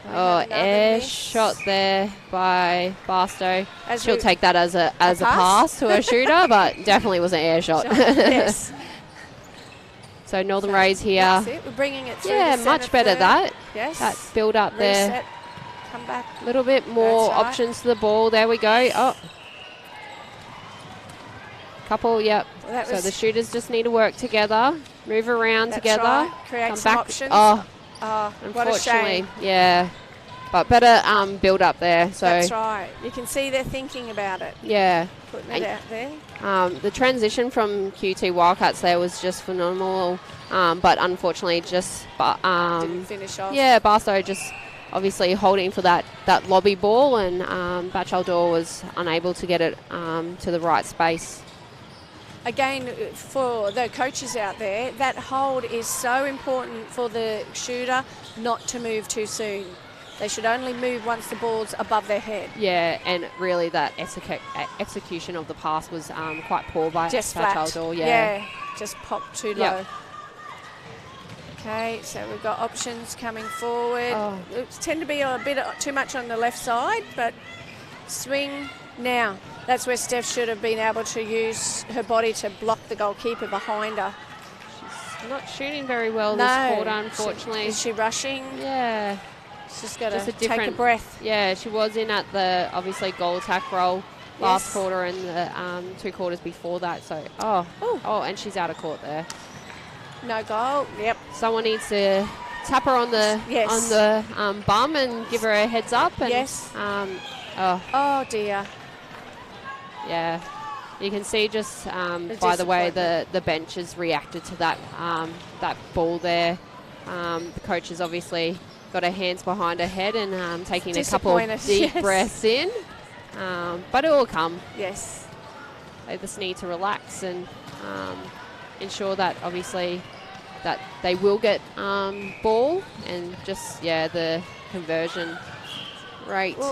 Air shot there by Barstow. She'll take that as a pass to a shooter, but definitely was an air shot. Yes. So Northern Rays here. That's it. We're bringing it through. Yeah, much better third. that. Yes. That build up Reset. there. Come back. A little bit more options to the ball. There we go. Couple, Well, so the shooters just need to work together, move around together. Right. Create some options. Unfortunately, what a shame. Yeah. But better build up there. So that's right. You can see they're thinking about it. Yeah. Putting it out there. The transition from QT Wildcats there was just phenomenal. But unfortunately just didn't finish off. Yeah, Barstow just obviously holding for that lobby ball, and Batchelor was unable to get it to the right space. Again, for the coaches out there, that hold is so important for the shooter not to move too soon. They should only move once the ball's above their head. Yeah, and really that execution of the pass was quite poor by Batchelor. Yeah, just popped too low. Okay, so we've got options coming forward. It tend to be a bit too much on the left side, but swing now. That's where Steph should have been able to use her body to block the goalkeeper behind her. She's not shooting very well this quarter, unfortunately. Is she rushing? Yeah. She's got to take a breath. Yeah, she was in at the, obviously, goal attack role last quarter and the 2 quarters before that. So, and she's out of court there. No goal. Yep. Someone needs to tap her on the bum and give her a heads up. And, oh dear. Yeah, you can see just by the way the bench has reacted to that ball there. The coach has obviously got her hands behind her head and taking a couple of deep breaths in. But it will come. Yes. They just need to relax and ensure that obviously that they will get ball, and just, the conversion rate is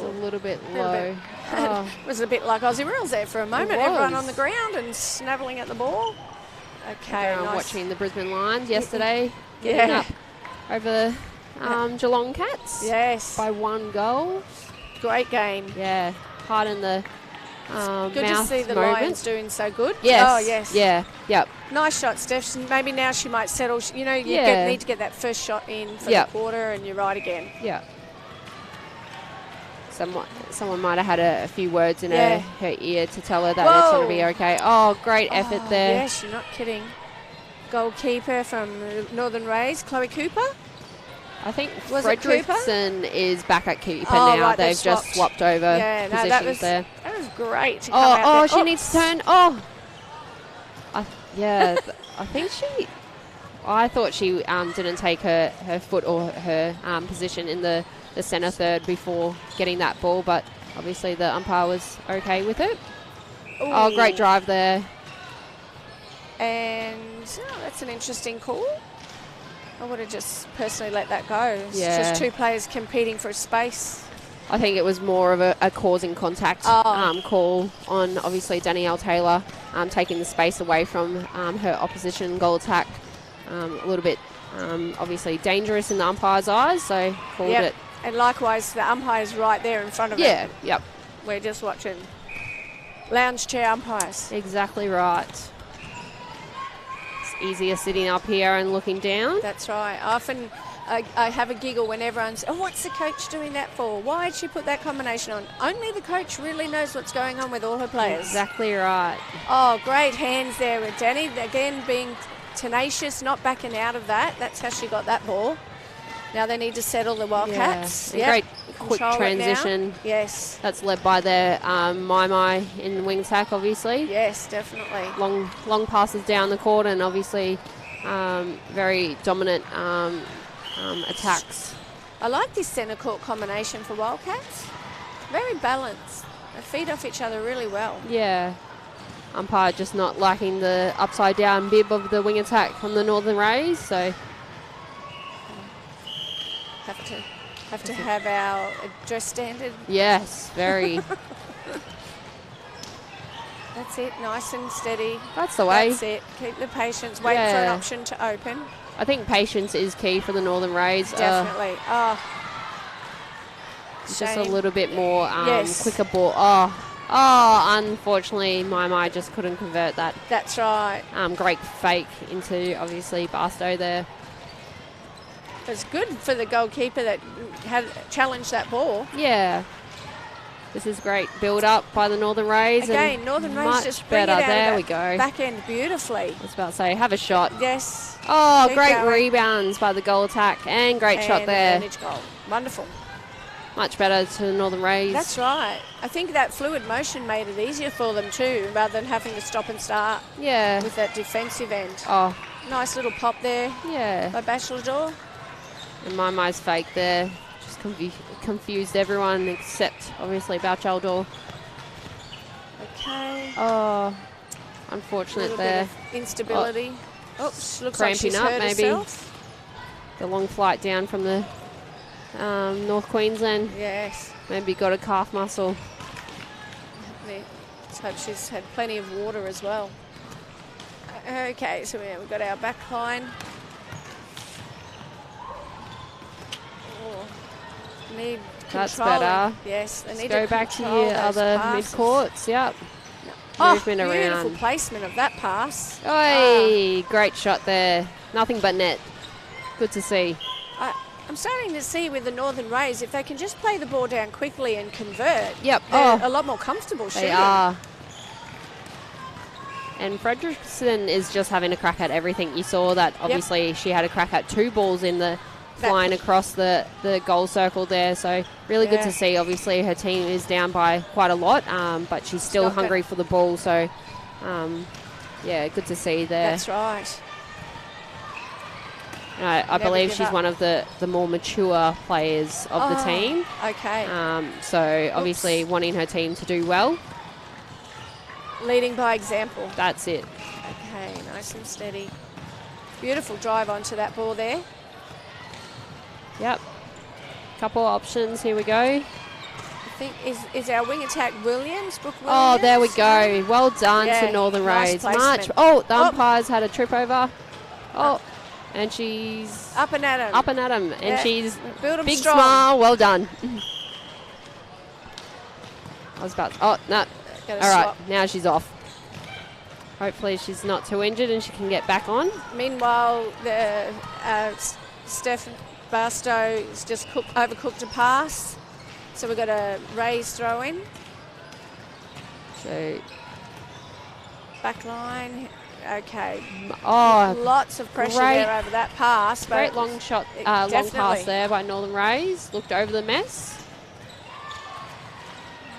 a little bit low. It was a bit like Aussie rules there for a moment. Everyone on the ground and snaveling at the ball. Okay, I'm nice. watching the Brisbane Lions yesterday getting up over Geelong Cats. Yes. By 1 goal. Great game. Yeah, hard in the Good to see the moment. Lions doing so good. Yes. Oh, yes. Yeah. Yep. Nice shot, Steph. Maybe now she might settle. You know, you need to get that first shot in for the quarter, and you're right again. Yeah. Someone might have had a few words in her ear to tell her that it's going to be okay. Oh, great effort there. Yes, you're not kidding. Goalkeeper from Northern Rays, Chloe Cooper. I think Fredrickson is back at keeper now. Right, they've just swapped over positions there. That was great. To come out she needs to turn. I thought she didn't take her foot or her position in the centre third before getting that ball, but obviously the umpire was okay with it. Ooh. Oh, great drive there. And that's an interesting call. I would have just personally let that go. It's just two players competing for space. I think it was more of a causing contact call on, obviously, Danielle Taylor taking the space away from her opposition goal attack. A little bit, obviously, dangerous in the umpire's eyes, so called it. And likewise, the umpire's right there in front of her. Yep. We're just watching lounge chair umpires. Exactly right. It's easier sitting up here and looking down. That's right. Often I have a giggle when everyone's, what's the coach doing that for? Why did she put that combination on? Only the coach really knows what's going on with all her players. Exactly right. Oh, great hands there with Danny. Again, being tenacious, not backing out of that. That's how she got that ball. Now they need to settle the Wildcats. Great quick transition. Yes. That's led by their Mai in wing attack, obviously. Yes, definitely. Long passes down the court, and obviously very dominant attacks. I like this centre court combination for Wildcats. Very balanced. They feed off each other really well. Yeah. Umpire just not liking the upside down bib of the wing attack from the Northern Rays, so have to have our dress standard. Yes, very. That's it, nice and steady. That's the way. That's it. Keep the patience. Wait for an option to open. I think patience is key for the Northern Rays. Definitely. Just a little bit more quicker ball. Unfortunately, Mai just couldn't convert that. That's right. Great fake into, obviously, Barstow there. It's good for the goalkeeper that had challenged that ball. Yeah. This is great build up by the Northern Rays. Again, Northern Rays just bring better. It out there we go. Back end beautifully. I was about to say, have a shot. Yes. Oh, great rebounds by the goal attack, and great shot there. Goal. Wonderful. Much better to the Northern Rays. That's right. I think that fluid motion made it easier for them too, rather than having to stop and start. Yeah. With that defensive end. Oh. Nice little pop there. Yeah. By Bachelador. And Mai's fake there. Just confused everyone except, obviously, Bachelador. Okay. Oh. Unfortunate there. Bit of instability. Oops. Looks cramping like she's up, hurt maybe. herself. The long flight down from the North Queensland. Yes. Maybe got a calf muscle. Let's hope she's had plenty of water as well. Okay, so we've got our back line. Need That's control. better. Yes, they need go to back to control your other mid courts. Yep. Movement around. Beautiful placement of that pass. Great shot there. Nothing but net. Good to see. I'm starting to see with the Northern Rays, if they can just play the ball down quickly and convert, they're a lot more comfortable shooting. They are. And Fredrickson is just having a crack at everything. You saw that, obviously, she had a crack at 2 balls in the flying across the goal circle there. So really good to see. Obviously, her team is down by quite a lot, but she's still hungry for the ball. So, good to see there. That's right. I believe she's one of the more mature players of the team. Okay. So obviously wanting her team to do well. Leading by example. That's it. Okay, nice and steady. Beautiful drive onto that ball there. Yep. Couple options. Here we go. I think is our wing attack Williams, Brooke Williams? Oh, there we go. Well done to Northern nice Rose. Much. Oh, the umpire's had a trip over. Oh, and she's up and at him. Up and at him, and she's big strong. smile. Well done. I was about. Oh no. All right, now she's off. Hopefully she's not too injured and she can get back on. Meanwhile, the Steph Barstow has just overcooked a pass. So we've got a Ray's throw in. So back line. Okay. Oh, lots of pressure there over that pass. But great long shot, long pass there by Northern Rays. Looked over the mess.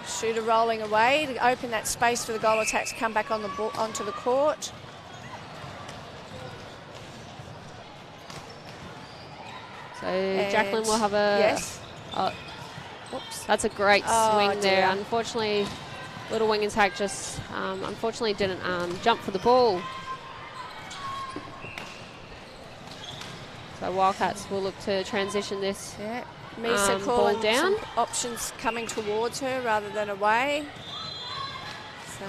Shooter rolling away to open that space for the goal attack to come back on the onto the court. So Jacqueline will have a. Yes. Oops. That's a great swing there. Unfortunately, little wing attack just unfortunately didn't jump for the ball. So Wildcats will look to transition this. Yeah. Misa calling down. some options coming towards her rather than away. So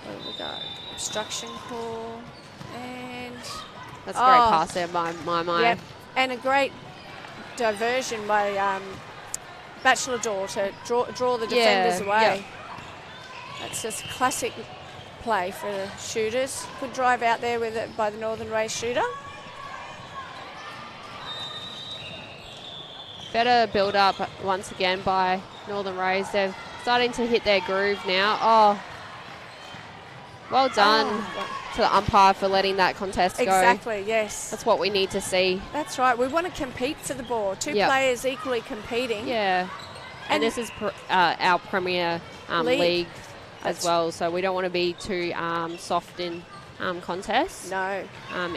what have we got? Obstruction call and that's a great pass there by my. Yep, and a great diversion by Bachelor Door to draw the defenders away. Yep. That's just classic play for the shooters. Good drive out there with it by the Northern Race shooter. Better build up once again by Northern Rays. They're starting to hit their groove now. Oh, well done to the umpire for letting that contest go. Exactly, yes. That's what we need to see. That's right. We want to compete for the ball. Two players equally competing. Yeah. And this is our premier league as well, so we don't want to be too soft in contests. No.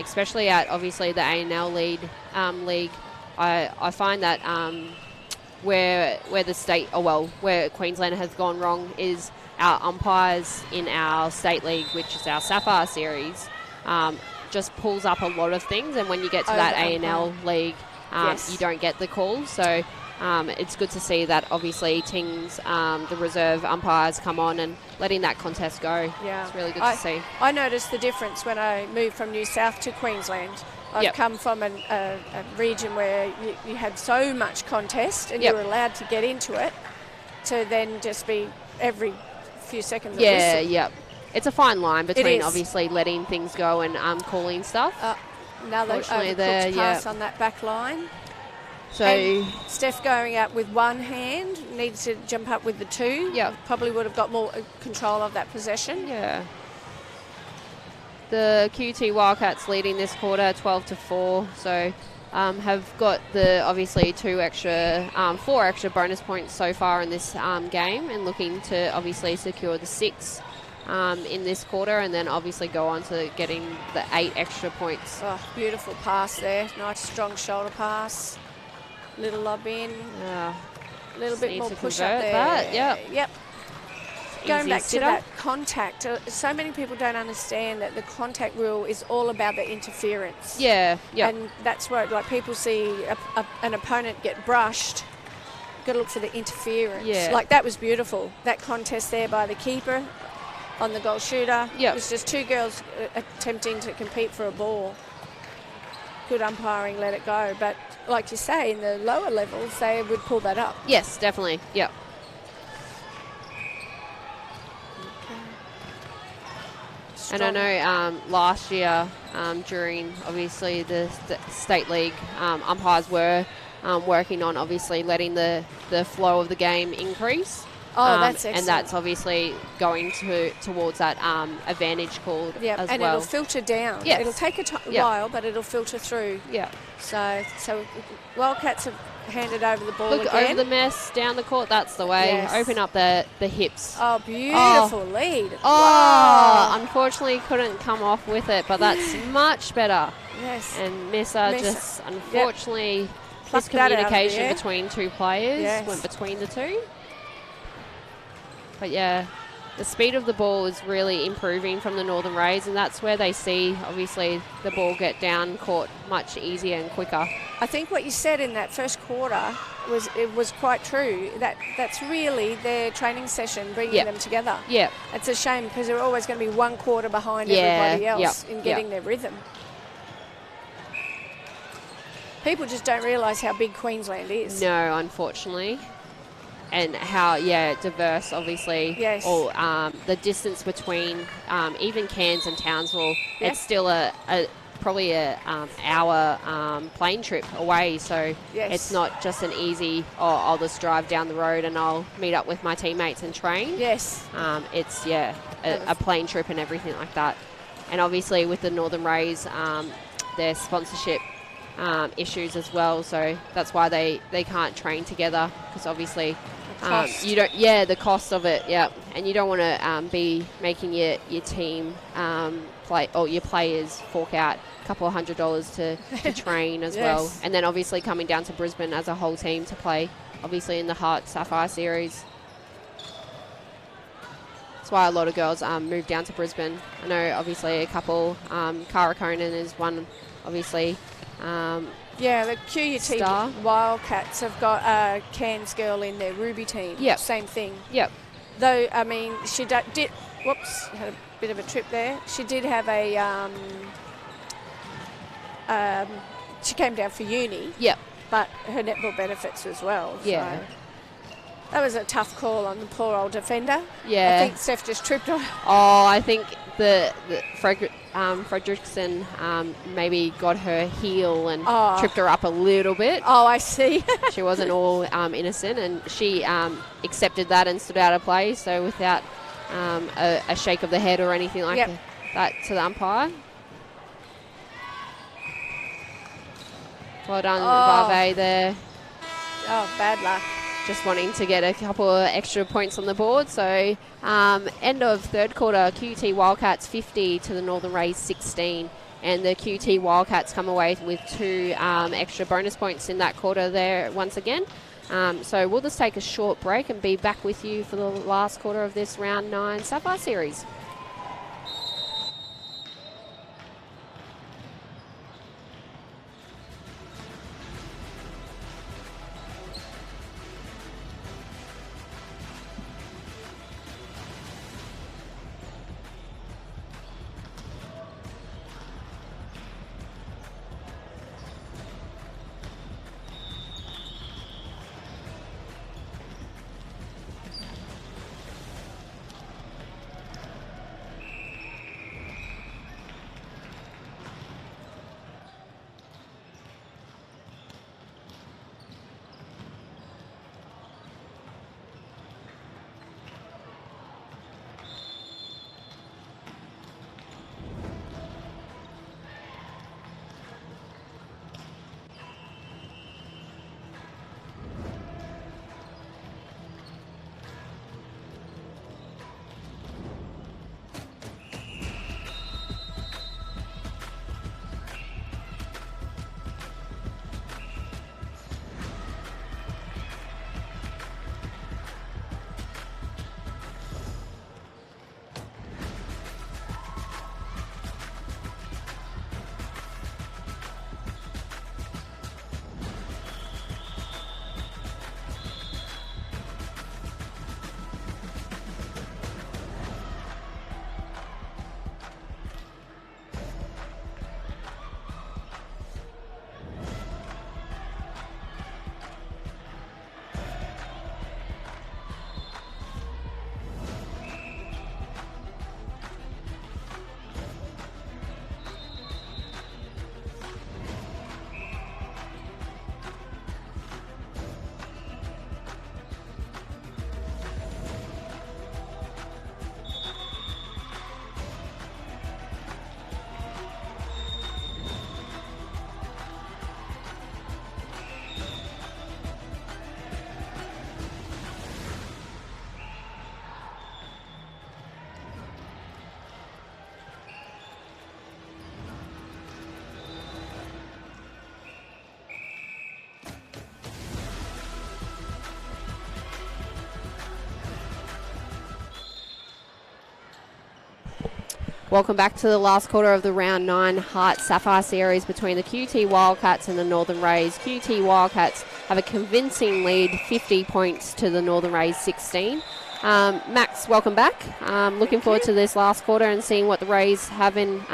Especially at obviously the A&L league. I find that where the state, where Queensland has gone wrong is our umpires in our state league, which is our Sapphire series, just pulls up a lot of things, and when you get to that A&L league, you don't get the calls. So it's good to see that obviously Ting's, the reserve umpires come on and letting that contest go. Yeah. It's really good to see. I noticed the difference when I moved from New South to Queensland. I've come from a region where you had so much contest and you were allowed to get into it, to then just be every few seconds. Yeah. It's a fine line between obviously letting things go and calling stuff. Another overcooked pass on that back line. So and Steph going out with one hand, needs to jump up with the two. Yeah. Probably would have got more control of that possession. Yeah. The QUT Wildcats leading this quarter 12-4. So have got the obviously 4 extra bonus points so far in this game, and looking to obviously secure the 6 in this quarter, and then obviously go on to getting the 8 extra points. Oh, beautiful pass there. Nice strong shoulder pass. Little lob in. A little bit more push up there. Yep. Going back to that contact, so many people don't understand that the contact rule is all about the interference. Yeah. And that's where, like, people see an opponent get brushed, got to look for the interference. Yeah. Like, that was beautiful. That contest there by the keeper on the goal shooter. Yep. It was just two girls attempting to compete for a ball. Good umpiring, let it go. But like you say, in the lower levels, they would pull that up. Yes, definitely. Yep. And I know last year during obviously the state league, umpires were working on obviously letting the flow of the game increase. Oh, that's excellent. And that's obviously going towards that advantage called as and well. It'll filter down. Yes. It'll take a while, but it'll filter through. Yeah. So Wildcats handed over the ball Look again. over the mess, down the court. That's the way. Yes. Open up the hips. Oh, beautiful lead. Oh, Wow. unfortunately couldn't come off with it, but that's much better. Yes. And Missa just unfortunately Plucked that out of the miscommunication air. between two players. Yes. Went between the two. But yeah, the speed of the ball is really improving from the Northern Rays, and that's where they see, obviously, the ball get down court much easier and quicker. I think what you said in that first quarter was quite true. That's really their training session, bringing them together. Yeah. It's a shame because they're always going to be one quarter behind everybody else in getting their rhythm. People just don't realise how big Queensland is. No, unfortunately. And how, diverse, obviously. Yes. Or the distance between even Cairns and Townsville, it's still probably a hour plane trip away. So it's not just an easy, I'll just drive down the road and I'll meet up with my teammates and train. Yes. It's, a plane trip and everything like that. And obviously with the Northern Rays, their sponsorship issues as well, so that's why they can't train together, because obviously you don't the cost of it, and you don't want to be making your team play, or your players fork out a couple of $100 to train as well, and then obviously coming down to Brisbane as a whole team to play obviously in the HART Sapphire series. That's why a lot of girls move down to Brisbane. I know obviously a couple, Cara Conan is one, obviously. The QUT Star. Wildcats have got a Cairns girl in their Ruby team. Yep. Same thing. Yep. Though, I mean, she did. Whoops, had a bit of a trip there. She did have a. She came down for uni. Yep. But her netball benefits as well. Yeah. So that was a tough call on the poor old defender. Yeah. I think Steph just tripped her. Oh, I think the Fredrickson maybe got her heel and tripped her up a little bit. Oh, I see. She wasn't all innocent, and she accepted that and stood out of play. So without a shake of the head or anything like that to the umpire. Well done, Varve there. Oh, bad luck. Just wanting to get a couple of extra points on the board. So end of third quarter, QT Wildcats 50 to the Northern Rays 16. And the QT Wildcats come away with 2 extra bonus points in that quarter there once again. So we'll just take a short break and be back with you for the last quarter of this round 9 Sapphire series. Welcome back to the last quarter of the round 9 HART Sapphire series between the QT Wildcats and the Northern Rays. QT Wildcats have a convincing lead, 50 points to the Northern Rays 16. Max, welcome back. Looking forward to this last quarter and seeing what the Rays have on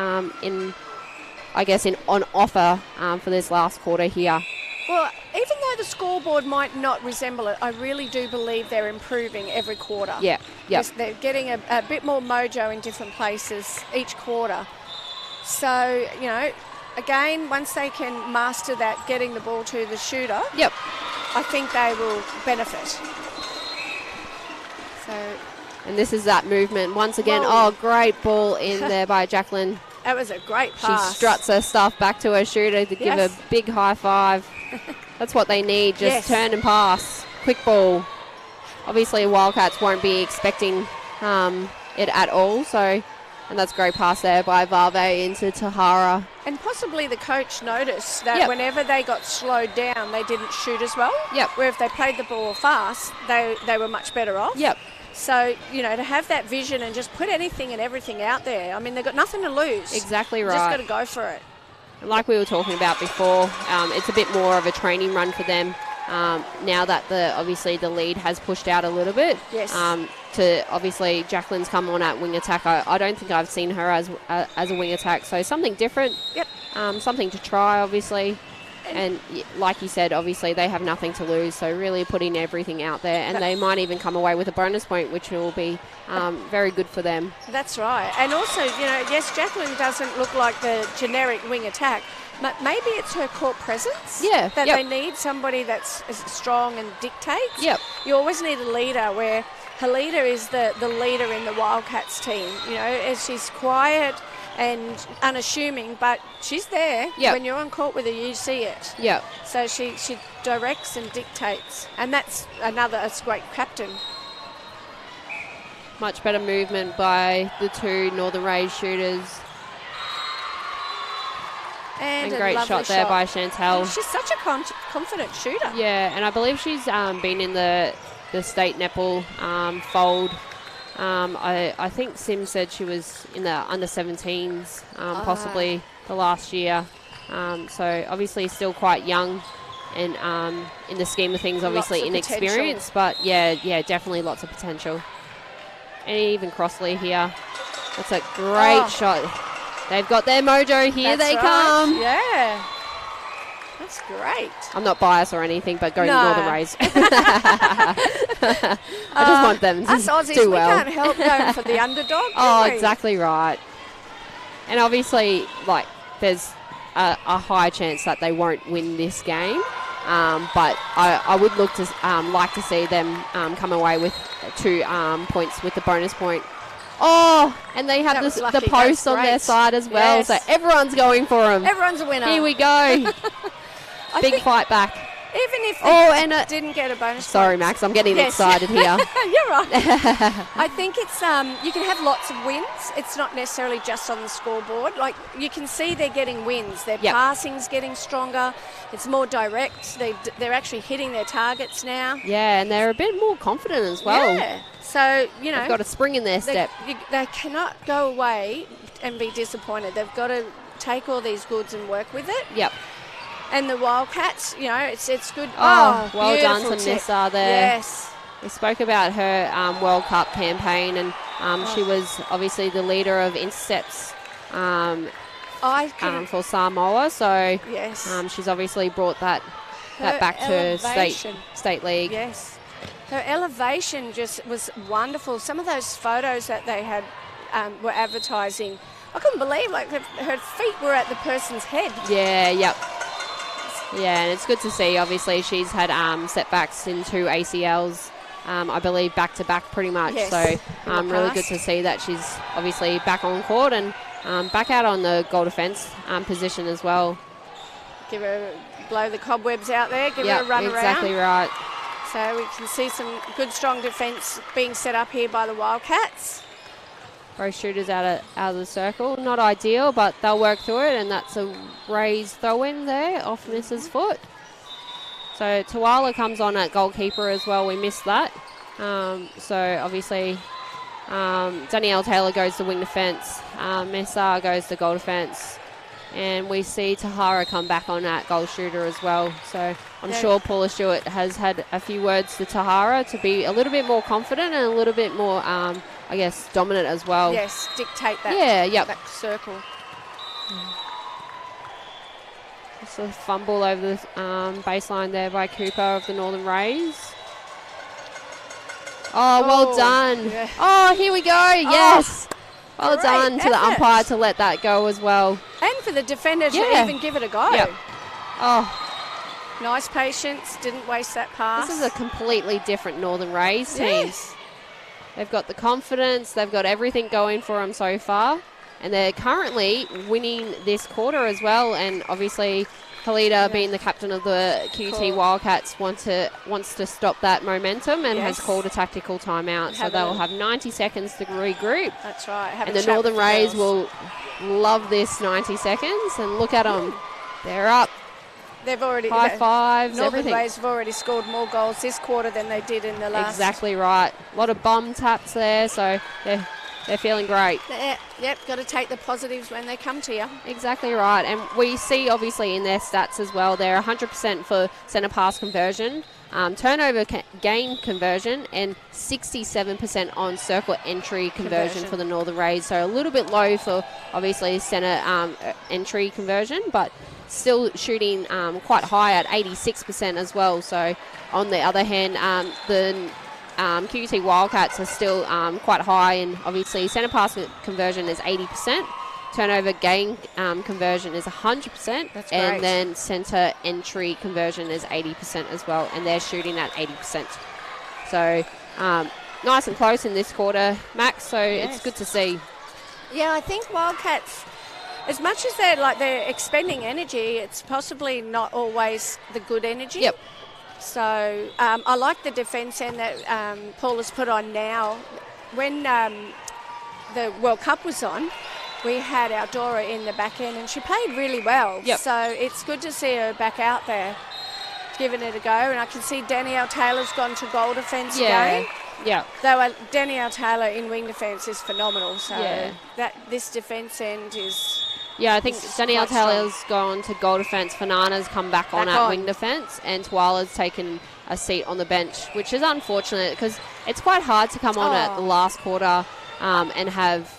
offer for this last quarter here. Well, even though the scoreboard might not resemble it, I really do believe they're improving every quarter. Yeah. They're getting a bit more mojo in different places each quarter. So, you know, again, once they can master that, getting the ball to the shooter, I think they will benefit. So, and this is that movement. Once again, great ball in there by Jacqueline. That was a great pass. She struts her stuff back to her shooter to give a big high five. That's what they need, just turn and pass. Quick ball. Obviously, Wildcats won't be expecting it at all, and that's a great pass there by Varve into Tahara. And possibly the coach noticed that whenever they got slowed down, they didn't shoot as well. Where if they played the ball fast, they were much better off. So, you know, to have that vision and just put anything and everything out there, I mean, they've got nothing to lose. Exactly right. Just got to go for it. And like we were talking about before, it's a bit more of a training run for them now that obviously the lead has pushed out a little bit. To obviously Jacqueline's come on at wing attack. I don't think I've seen her as a wing attack, so something different. Something to try, obviously. And like you said, obviously they have nothing to lose, so really putting everything out there, and they might even come away with a bonus point, which will be very good for them. That's right. And also, you know, yes, Jacqueline doesn't look like the generic wing attack, but maybe it's her court presence that they need, somebody that's strong and dictates. You always need a leader, where Helida is the leader in the Wildcats team, you know, as she's quiet and unassuming, but she's there. When you're on court with her, you see it. So she directs and dictates, and that's a great captain. Much better movement by the two Northern Rays shooters. And great shot there by Chantel. She's such a confident shooter. Yeah, and I believe she's been in the state netball fold. I think Sim said she was in the under-17s possibly the last year. So obviously still quite young, and in the scheme of things, obviously inexperienced. But definitely lots of potential. And even Crossley here. That's a great shot. They've got their mojo. Here they come. Yeah. That's great. I'm not biased or anything, but going Northern Rays. I just want them to us Aussies, do well. We can't help going for the underdog. Exactly right. And obviously, like, there's a high chance that they won't win this game. But I would like to see them come away with 2 points with the bonus point. And they have the post on their side as well. So everyone's going for them. Everyone's a winner. Here we go. Big fight back. Even if they didn't get a bonus Sorry, point. Max, I'm getting excited here. You're right. I think it's you can have lots of wins. It's not necessarily just on the scoreboard. Like, you can see they're getting wins. Their passing's getting stronger. It's more direct. They're actually hitting their targets now. Yeah, and they're a bit more confident as well. Yeah. So, you know, they've got a spring in their step. They cannot go away and be disappointed. They've got to take all these goods and work with it. And the Wildcats, you know, it's good. Well done to Nissa there. Yes. We spoke about her World Cup campaign, and she was obviously the leader of intercepts for Samoa. So she's obviously brought that back to state league. Yes. Her elevation just was wonderful. Some of those photos that they had were advertising, I couldn't believe, like, her feet were at the person's head. Yeah, and it's good to see. Obviously, she's had setbacks in 2 ACLs, I believe, back-to-back pretty much. So really good to see that she's obviously back on court and back out on the goal defence position as well. Blow the cobwebs out there, give her a run around. Exactly right. So we can see some good, strong defence being set up here by the Wildcats. Both shooters out of the circle. Not ideal, but they'll work through it, and that's a Rays throw-in there off Nissa's foot. So Tawala comes on at goalkeeper as well. We missed that. So obviously Danielle Taylor goes to wing defence. Mesa goes to goal defence. And we see Tahara come back on that goal shooter as well. So I'm sure Paula Stewart has had a few words to Tahara to be a little bit more confident and a little bit more, I guess, dominant as well. Yes, dictate that, that circle. Just a fumble over the baseline there by Cooper of the Northern Rays. Oh, well done. Yeah. Oh, here we go. Yes. Well done to the umpire to let that go as well. And for the defender to even give it a go. Yep. Oh. Nice patience. Didn't waste that pass. This is a completely different Northern Rays team. Yes. They've got the confidence. They've got everything going for them so far. And they're currently winning this quarter as well. And obviously, Halida, being the captain of the QUT Wildcats, wants to stop that momentum and has called a tactical timeout. So they'll have 90 seconds to regroup. That's right. And the Northern Rays will love this 90 seconds. And look at them. They're up. They've already high fives, Northern everything. Rays have already scored more goals this quarter than they did in the last. Exactly right. A lot of bum taps there, so they're feeling great. Yep, got to take the positives when they come to you. Exactly right. And we see, obviously, in their stats as well, they're 100% for centre pass conversion, turnover gain conversion, and 67% on circle entry conversion for the Northern Rays. So a little bit low for, obviously, centre entry conversion, but still shooting quite high at 86% as well. So on the other hand, the QUT Wildcats are still quite high, and obviously centre pass conversion is 80%, turnover gain conversion is 100%, That's and great. then centre entry conversion is 80% as well, and they're shooting at 80%. So nice and close in this quarter, Max, so it's good to see. Yeah, I think Wildcats, as much as they're expending energy, it's possibly not always the good energy. Yep. So I like the defence end that Paul has put on now. When the World Cup was on, we had our Dora in the back end and she played really well. Yep. So it's good to see her back out there giving it a go. And I can see Danielle Taylor's gone to goal defence again. Yeah. Though Danielle Taylor in wing defence is phenomenal. So Yeah. this defence end is... Yeah, I think Danielle quite strong. Taylor's gone to goal defence. Fanana's come back on at wing defence, and Tuala's taken a seat on the bench, which is unfortunate because it's quite hard to come on at the last quarter and have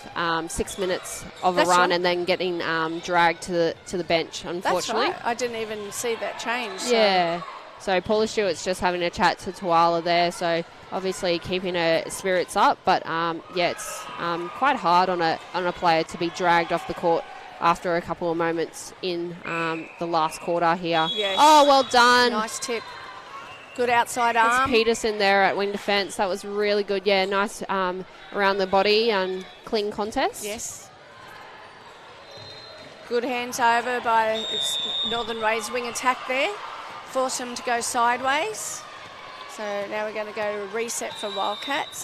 6 minutes of a run and then getting dragged to the bench, unfortunately. That's right. I didn't even see that change. So. Yeah. So Paula Stewart's just having a chat to Tuala there, so obviously keeping her spirits up. But, it's quite hard on a player to be dragged off the court after a couple of moments in the last quarter here. Yes. Oh, well done. Nice tip. Good outside arm. Peterson there at wing defence. That was really good. Yeah, nice around the body and clean contest. Yes. Good hands over by Northern Rays wing attack there. Force them to go sideways. So now we're going to go to a reset for Wildcats.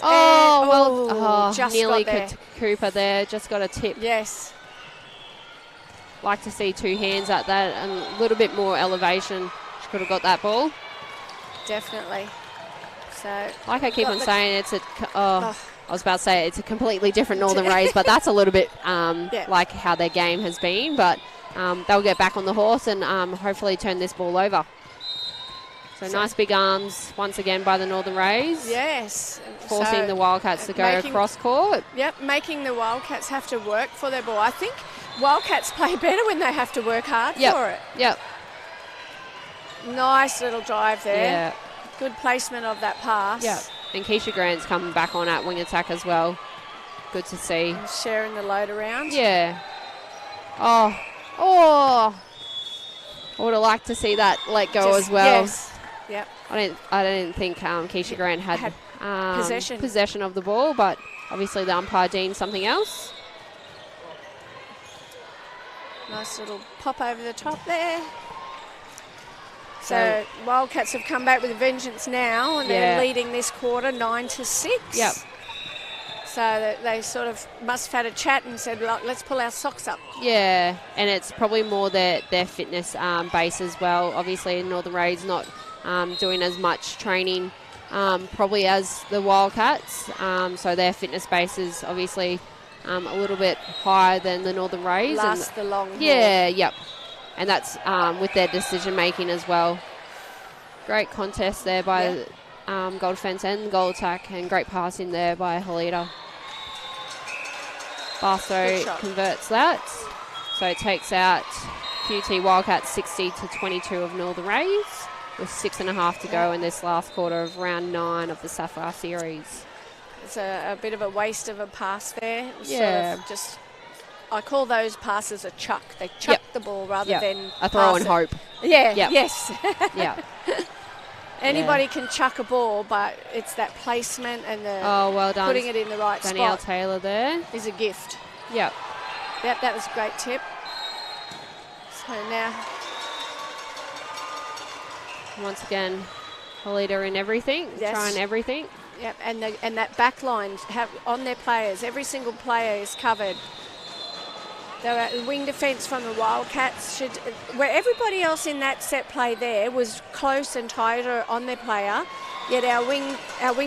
Just nearly got there. Cooper there. Just got a tip. Yes. Like to see two hands at that and a little bit more elevation. She could have got that ball. Definitely. So, like I keep on saying, I was about to say it's a completely different Northern Rays, but that's a little bit like how their game has been. But they'll get back on the horse and hopefully turn this ball over. So nice big arms once again by the Northern Rays. Yes. Forcing the Wildcats to go across court. Yep, making the Wildcats have to work for their ball. I think Wildcats play better when they have to work hard for it. Yep. Nice little drive there. Yeah. Good placement of that pass. Yep. And Keisha Grant's coming back on at wing attack as well. Good to see. And sharing the load around. Yeah. Oh. I would have liked to see that let go as well. Yes. Yep. I didn't think Keisha Grant had possession of the ball, but obviously the umpire deemed something else. Nice little pop over the top there. So Wildcats have come back with a vengeance now, and they're leading this quarter 9-6. Yep. So they sort of must have had a chat and said, let's pull our socks up. Yeah, and it's probably more their fitness base as well. Obviously, Northern Rays not doing as much training probably as the Wildcats. So their fitness base is obviously a little bit higher than the Northern Rays. Last the long haul. Yeah, yep. And that's with their decision making as well. Great contest there by goal defence and goal attack, and great passing there by Halida. Barstow converts that. So it takes out QT Wildcats 60-22 of Northern Rays, with 6.5 to go in this last quarter of round 9 of the Sapphire series. It's a bit of a waste of a pass there. It was Yeah. sort of just, I call those passes a chuck. They chuck the ball rather than a throw pass and it. hope. Yeah, Yep. yes. Yeah. Anybody can chuck a ball, but it's that placement and the well done. putting it in the right Danielle spot Taylor there. is a gift. Yep. Yep, that was a great tip. So now, Once again, Halida in everything, Yes. trying everything. yep, and that back line have on their players. Every single player is covered. The wing defence from the Wildcats should, where everybody else in that set play there was close and tighter on their player, yet our wing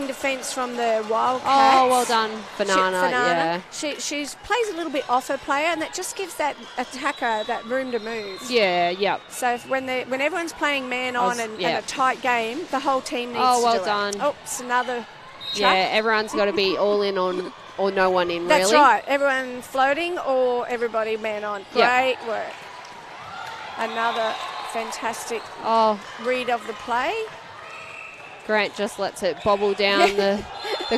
defence from the Wildcats. Oh, well done, Fanana. Yeah. She plays a little bit off her player, and that just gives that attacker that room to move. Yeah, yep. So when everyone's playing man on and a tight game, the whole team needs to well do done. it. Oh, it's another chuck. Yeah, everyone's got to be all in on, or no one in, That's really. right. Everyone floating or everybody man on. Great work. Another fantastic read of the play. Grant just lets it bobble down the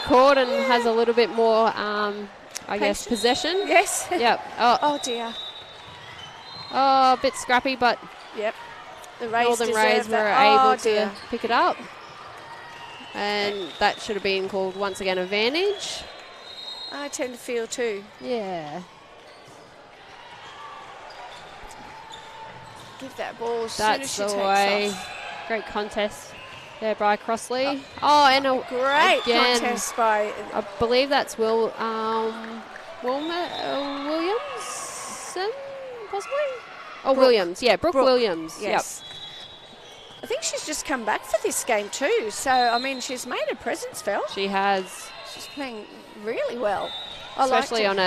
court and has a little bit more, I guess, possession. Yes. Yep. Oh, dear. A bit scrappy, but Yep. The Rays Northern deserve Rays were that. able to pick it up. And that should have been called, once again, advantage. I tend to feel too. Yeah. Give that ball as soon as That's she the takes way. off. Great contest there by Crossley. And a Great again, contest by... I believe that's Williamson, possibly? Williams. Yeah, Brooke Williams. Yes. I think she's just come back for this game too. So, I mean, she's made a presence felt. She has. She's playing really well. Especially on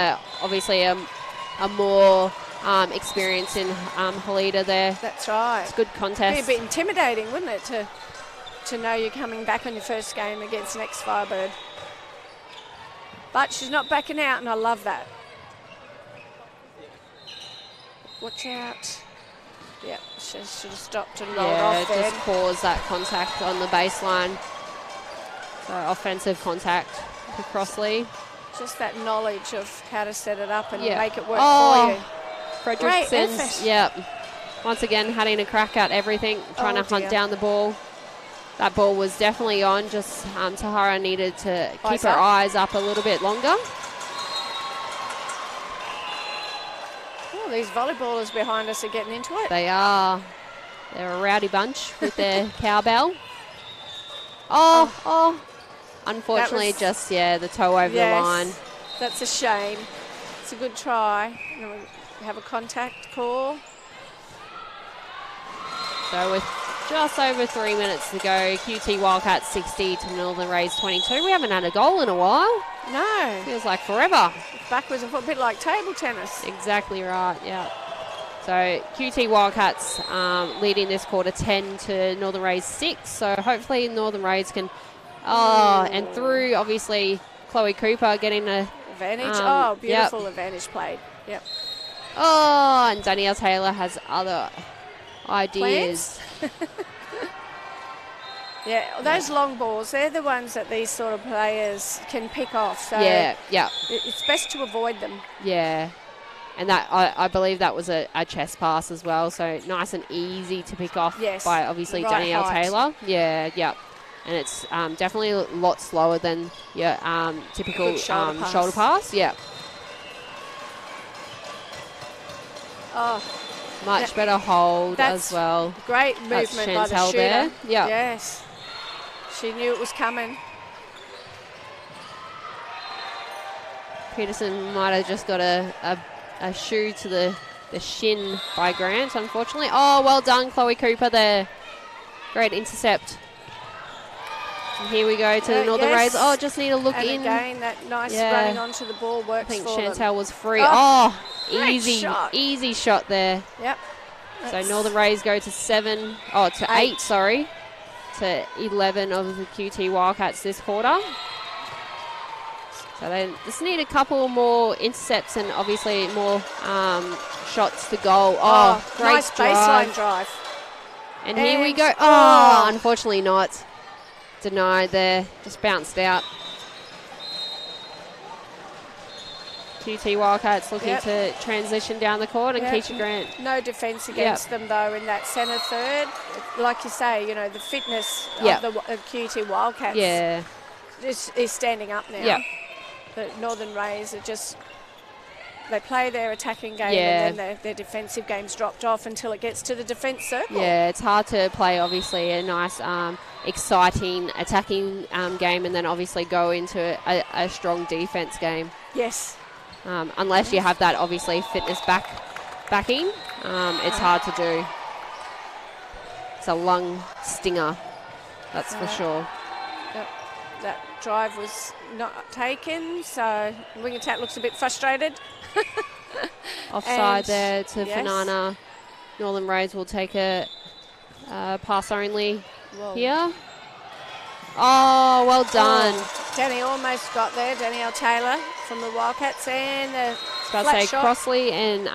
obviously a more experience in Halida there. That's right. It's a good contest. Be a bit intimidating, wouldn't it, to know you're coming back on your first game against an ex-Firebird. But she's not backing out, and I love that. Watch out. Yep, she should have stopped and rolled off there. Just caused that contact on the baseline. So offensive contact to Crossley. Just that knowledge of how to set it up and make it work for you. Fredrickson's, once again having a crack at everything, trying to hunt down the ball. That ball was definitely on, just Tahara needed to keep her eyes up a little bit longer. Oh, these volleyballers behind us are getting into it. They are. They're a rowdy bunch with their cowbell. Unfortunately, just, the toe over the line. That's a shame. It's a good try. And we have a contact call. So with just over 3 minutes to go, QT Wildcats 60 to Northern Rays 22. We haven't had a goal in a while. No. Feels like forever. Backwards and forwards, a bit like table tennis. Exactly right, yeah. So QT Wildcats leading this quarter 10 to Northern Rays 6. So hopefully Northern Rays can... and through, obviously, Chloe Cooper getting a... Advantage. Beautiful advantage played. Yep. And Danielle Taylor has other ideas. Those long balls, they're the ones that these sort of players can pick off. So it's best to avoid them. Yeah. And that I believe that was a chest pass as well. So nice and easy to pick off by, obviously, Danielle Taylor. Yeah. And it's definitely a lot slower than your typical shoulder pass. Yeah. Much better hold as well. Great movement by the shooter. There. Yeah. Yes. She knew it was coming. Peterson might have just got a shoe to the shin by Grant, unfortunately. Well done, Chloe Cooper there. Great intercept. And here we go to the Northern Rays. Oh, just need to look and in. again, that nice running onto the ball works I think for Chantel them. was free. Oh, great easy, shot. easy shot there. Yep. So Northern Rays go to 8, sorry, to 11 of the QT Wildcats this quarter. So they just need a couple more intercepts and obviously more shots to goal. Oh, great nice baseline drive. And here we go. Oh, unfortunately not. Denied there. Just bounced out. QT Wildcats looking to transition down the court, and Keisha Grant. No defence against them, though, in that centre third. Like you say, you know, the fitness of the QT Wildcats is standing up now. Yep. The Northern Rays are just, they play their attacking game and then their defensive game's dropped off until it gets to the defence circle. Yeah, it's hard to play, obviously, a nice, exciting attacking game and then obviously go into a strong defence game. Yes. Unless you have that, obviously, fitness backing, it's hard to do. It's a lung stinger, that's for sure. Yep. That drive was not taken, so wing attack looks a bit frustrated. Offside there to Fanana. Northern Rays will take a pass only here. Oh, well done. Danny almost got there. Danielle Taylor from the Wildcats, and the I was about to say Crossley and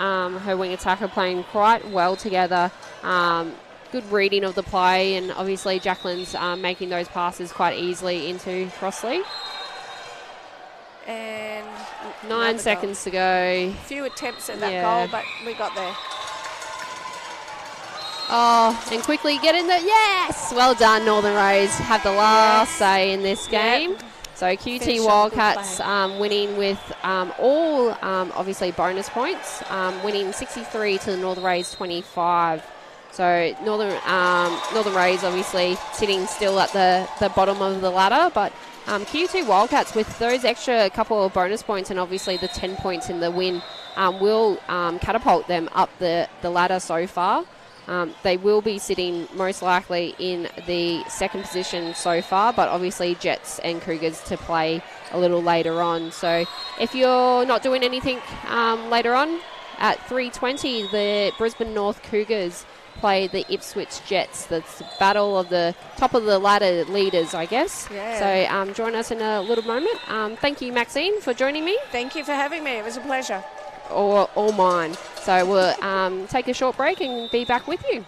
her wing attacker playing quite well together. Good reading of the play, and obviously Jacqueline's making those passes quite easily into Crossley. And 9 seconds to go. Few attempts at that goal, but we got there. Oh, and quickly get in there. Yes! Well done, Northern Rays. Have the last say in this game. So QT Wildcats winning with all, obviously, bonus points, winning 63 to the Northern Rays 25. So Northern Rays obviously sitting still at the bottom of the ladder, but QT Wildcats with those extra couple of bonus points and obviously the 10 points in the win will catapult them up the ladder so far. They will be sitting most likely in the second position so far, but obviously Jets and Cougars to play a little later on. So if you're not doing anything later on, at 3:20, the Brisbane North Cougars play the Ipswich Jets. That's the battle of the top of the ladder leaders, I guess. Yeah. So join us in a little moment. Thank you, Maxine, for joining me. Thank you for having me. It was a pleasure. All mine. So we'll take a short break and be back with you.